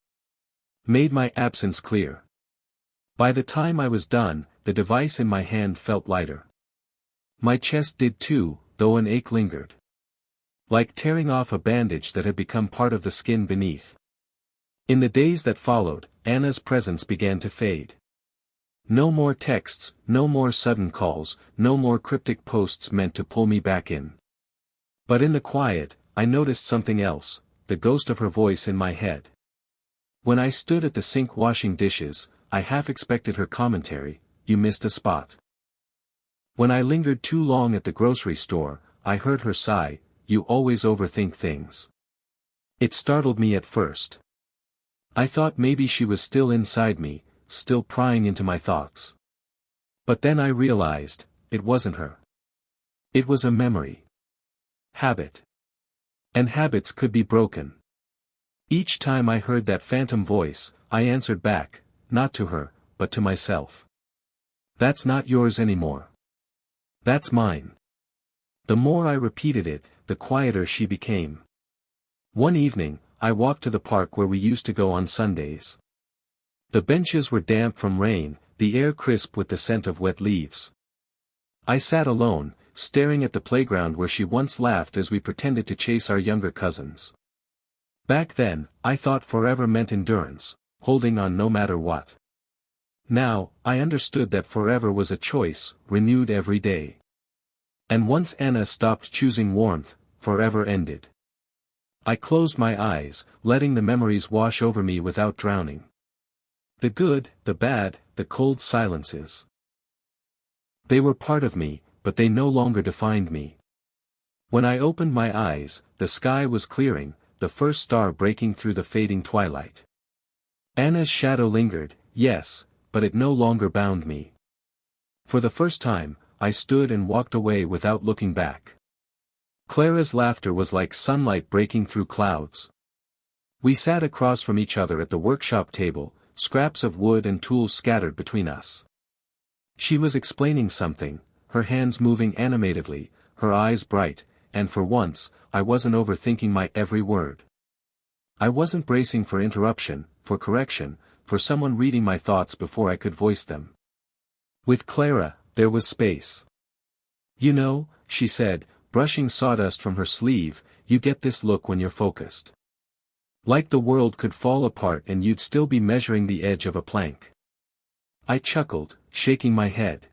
Made my absence clear. By the time I was done, the device in my hand felt lighter. My chest did too, though an ache lingered. Like tearing off a bandage that had become part of the skin beneath. In the days that followed, Anna's presence began to fade. No more texts, no more sudden calls, no more cryptic posts meant to pull me back in. But in the quiet, I noticed something else, the ghost of her voice in my head. When I stood at the sink washing dishes, I half expected her commentary, "You missed a spot." When I lingered too long at the grocery store, I heard her sigh, "You always overthink things." It startled me at first. I thought maybe she was still inside me, still prying into my thoughts. But then I realized, it wasn't her. It was a memory. Habit. And habits could be broken. Each time I heard that phantom voice, I answered back, not to her, but to myself. "That's not yours anymore. That's mine." The more I repeated it, the quieter she became. One evening, I walked to the park where we used to go on Sundays. The benches were damp from rain, the air crisp with the scent of wet leaves. I sat alone, staring at the playground where she once laughed as we pretended to chase our younger cousins. Back then, I thought forever meant endurance, holding on no matter what. Now, I understood that forever was a choice, renewed every day. And once Anna stopped choosing warmth, forever ended. I closed my eyes, letting the memories wash over me without drowning. The good, the bad, the cold silences. They were part of me, but they no longer defined me. When I opened my eyes, the sky was clearing, the first star breaking through the fading twilight. Anna's shadow lingered, yes, but it no longer bound me. For the first time, I stood and walked away without looking back. Clara's laughter was like sunlight breaking through clouds. We sat across from each other at the workshop table, scraps of wood and tools scattered between us. She was explaining something, her hands moving animatedly, her eyes bright, and for once, I wasn't overthinking my every word. I wasn't bracing for interruption, for correction, for someone reading my thoughts before I could voice them. With Clara, there was space. "You know," she said, brushing sawdust from her sleeve, "you get this look when you're focused. Like the world could fall apart and you'd still be measuring the edge of a plank. I chuckled, shaking my head.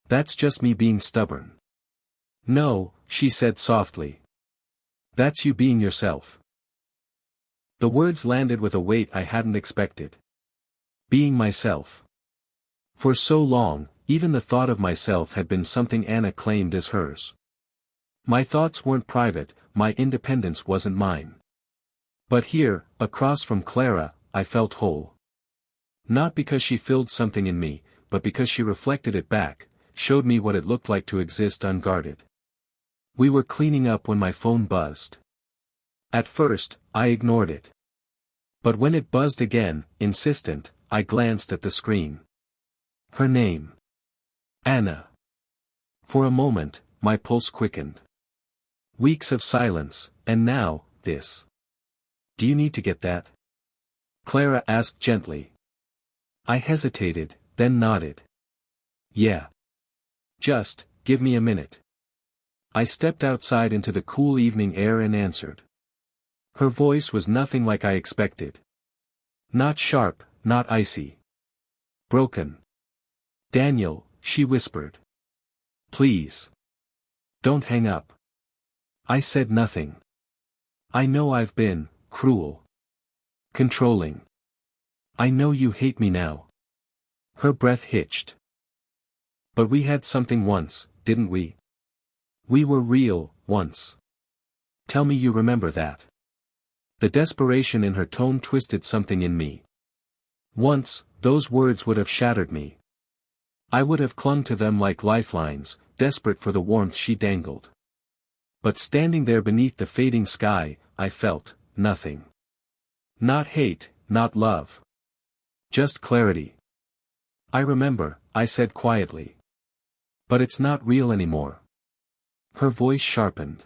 That's just me being stubborn. No, she said softly. That's you being yourself. The words landed with a weight I hadn't expected. Being myself. For so long, even the thought of myself had been something Anna claimed as hers. My thoughts weren't private, my independence wasn't mine. But here, across from Clara, I felt whole. Not because she filled something in me, but because she reflected it back, showed me what it looked like to exist unguarded. We were cleaning up when my phone buzzed. At first, I ignored it. But when it buzzed again, insistent, I glanced at the screen. Her name. Anna. For a moment, my pulse quickened. Weeks of silence, and now, this. Do you need to get that? Clara asked gently. I hesitated, then nodded. Yeah. Just, give me a minute. I stepped outside into the cool evening air and answered. Her voice was nothing like I expected. Not sharp, not icy. Broken. Daniel, she whispered. Please. Don't hang up. I said nothing. I know I've been cruel. Controlling. I know you hate me now. Her breath hitched. But we had something once, didn't we? We were real, once. Tell me you remember that. The desperation in her tone twisted something in me. Once, those words would have shattered me. I would have clung to them like lifelines, desperate for the warmth she dangled. But standing there beneath the fading sky, I felt nothing. Not hate, not love. Just clarity. I remember, I said quietly. But it's not real anymore. Her voice sharpened.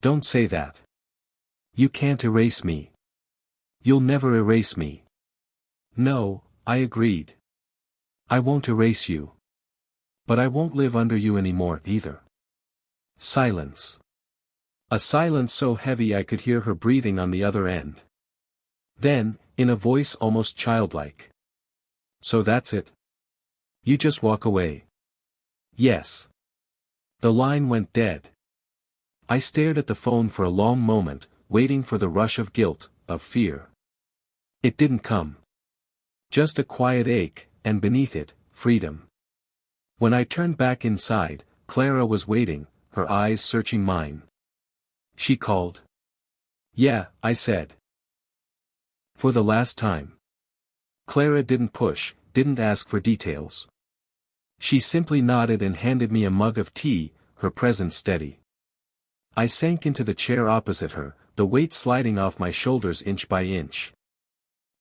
Don't say that. You can't erase me. You'll never erase me. No, I agreed. I won't erase you. But I won't live under you anymore either. Silence. A silence so heavy I could hear her breathing on the other end. Then, in a voice almost childlike. So that's it. You just walk away. Yes. The line went dead. I stared at the phone for a long moment, waiting for the rush of guilt, of fear. It didn't come. Just a quiet ache, and beneath it, freedom. When I turned back inside, Clara was waiting, her eyes searching mine. She called. Yeah, I said. For the last time. Clara didn't push, didn't ask for details. She simply nodded and handed me a mug of tea, her presence steady. I sank into the chair opposite her, the weight sliding off my shoulders inch by inch.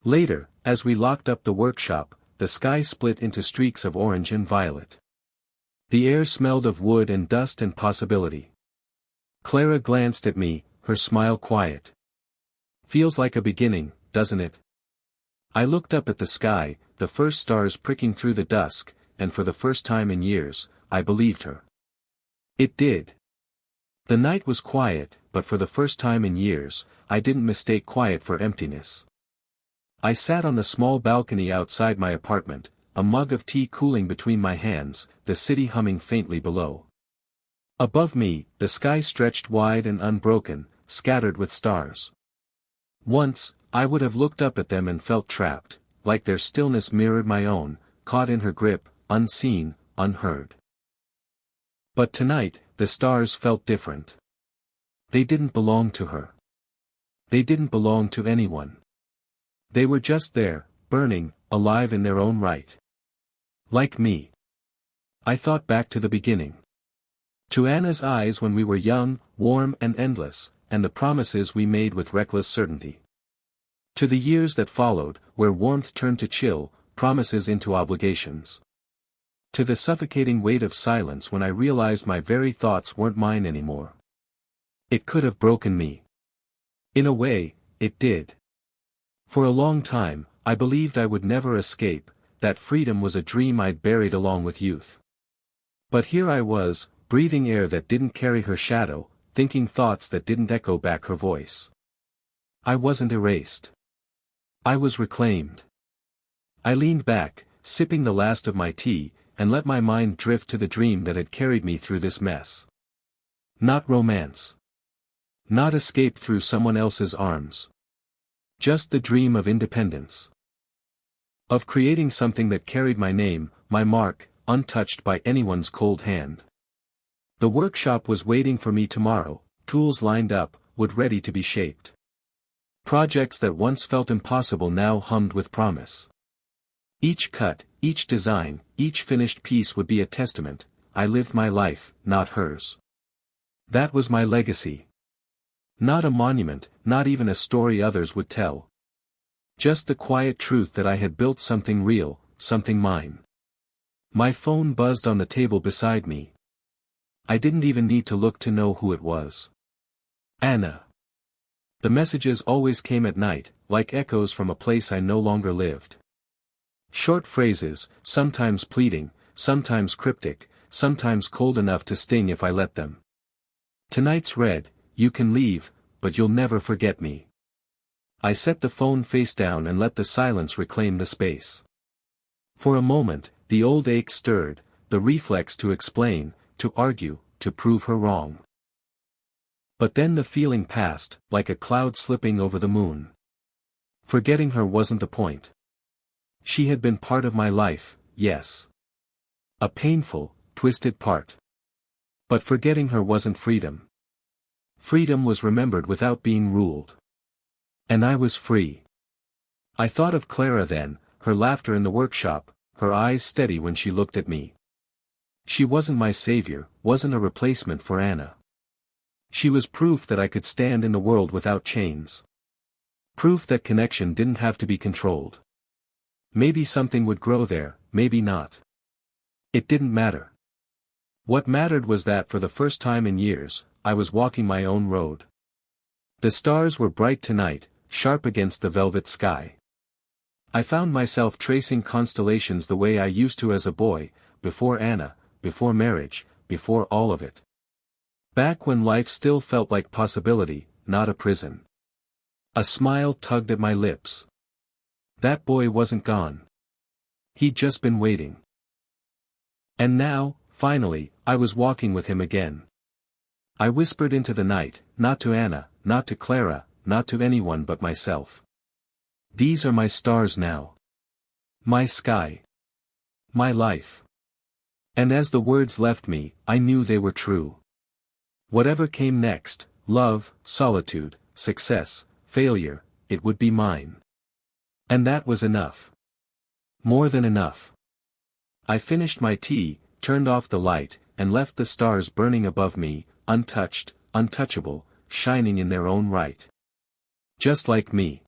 Later, as we locked up the workshop, the sky split into streaks of orange and violet. The air smelled of wood and dust and possibility. Clara glanced at me, her smile quiet. Feels like a beginning, doesn't it? I looked up at the sky, the first stars pricking through the dusk, and for the first time in years, I believed her. It did. The night was quiet, but for the first time in years, I didn't mistake quiet for emptiness. I sat on the small balcony outside my apartment, a mug of tea cooling between my hands, the city humming faintly below. Above me, the sky stretched wide and unbroken, scattered with stars. Once, I would have looked up at them and felt trapped, like their stillness mirrored my own, caught in her grip, unseen, unheard. But tonight, the stars felt different. They didn't belong to her. They didn't belong to anyone. They were just there, burning, alive in their own right. Like me. I thought back to the beginning. To Anna's eyes when we were young, warm and endless, and the promises we made with reckless certainty. To the years that followed, where warmth turned to chill, promises into obligations. To the suffocating weight of silence when I realized my very thoughts weren't mine anymore. It could have broken me. In a way, it did. For a long time, I believed I would never escape, that freedom was a dream I'd buried along with youth. But here I was, breathing air that didn't carry her shadow, thinking thoughts that didn't echo back her voice. I wasn't erased. I was reclaimed. I leaned back, sipping the last of my tea, and let my mind drift to the dream that had carried me through this mess. Not romance. Not escape through someone else's arms. Just the dream of independence. Of creating something that carried my name, my mark, untouched by anyone's cold hand. The workshop was waiting for me tomorrow, tools lined up, wood ready to be shaped. Projects that once felt impossible now hummed with promise. Each cut, each design, each finished piece would be a testament. I lived my life, not hers. That was my legacy. Not a monument, not even a story others would tell. Just the quiet truth that I had built something real, something mine. My phone buzzed on the table beside me. I didn't even need to look to know who it was. Anna. The messages always came at night, like echoes from a place I no longer lived. Short phrases, sometimes pleading, sometimes cryptic, sometimes cold enough to sting if I let them. Tonight's read, "You can leave, but you'll never forget me." I set the phone face down and let the silence reclaim the space. For a moment, the old ache stirred, the reflex to explain, to argue, to prove her wrong. But then the feeling passed, like a cloud slipping over the moon. Forgetting her wasn't the point. She had been part of my life, yes. A painful, twisted part. But forgetting her wasn't freedom. Freedom was remembered without being ruled. And I was free. I thought of Clara then, her laughter in the workshop, her eyes steady when she looked at me. She wasn't my savior, wasn't a replacement for Anna. She was proof that I could stand in the world without chains. Proof that connection didn't have to be controlled. Maybe something would grow there, maybe not. It didn't matter. What mattered was that for the first time in years, I was walking my own road. The stars were bright tonight, sharp against the velvet sky. I found myself tracing constellations the way I used to as a boy, before Anna, before marriage, before all of it. Back when life still felt like possibility, not a prison. A smile tugged at my lips. That boy wasn't gone. He'd just been waiting. And now, finally, I was walking with him again. I whispered into the night, not to Anna, not to Clara, not to anyone but myself. These are my stars now. My sky. My life. And as the words left me, I knew they were true. Whatever came next, love, solitude, success, failure, it would be mine. And that was enough. More than enough. I finished my tea, turned off the light, and left the stars burning above me, untouched, untouchable, shining in their own right. Just like me.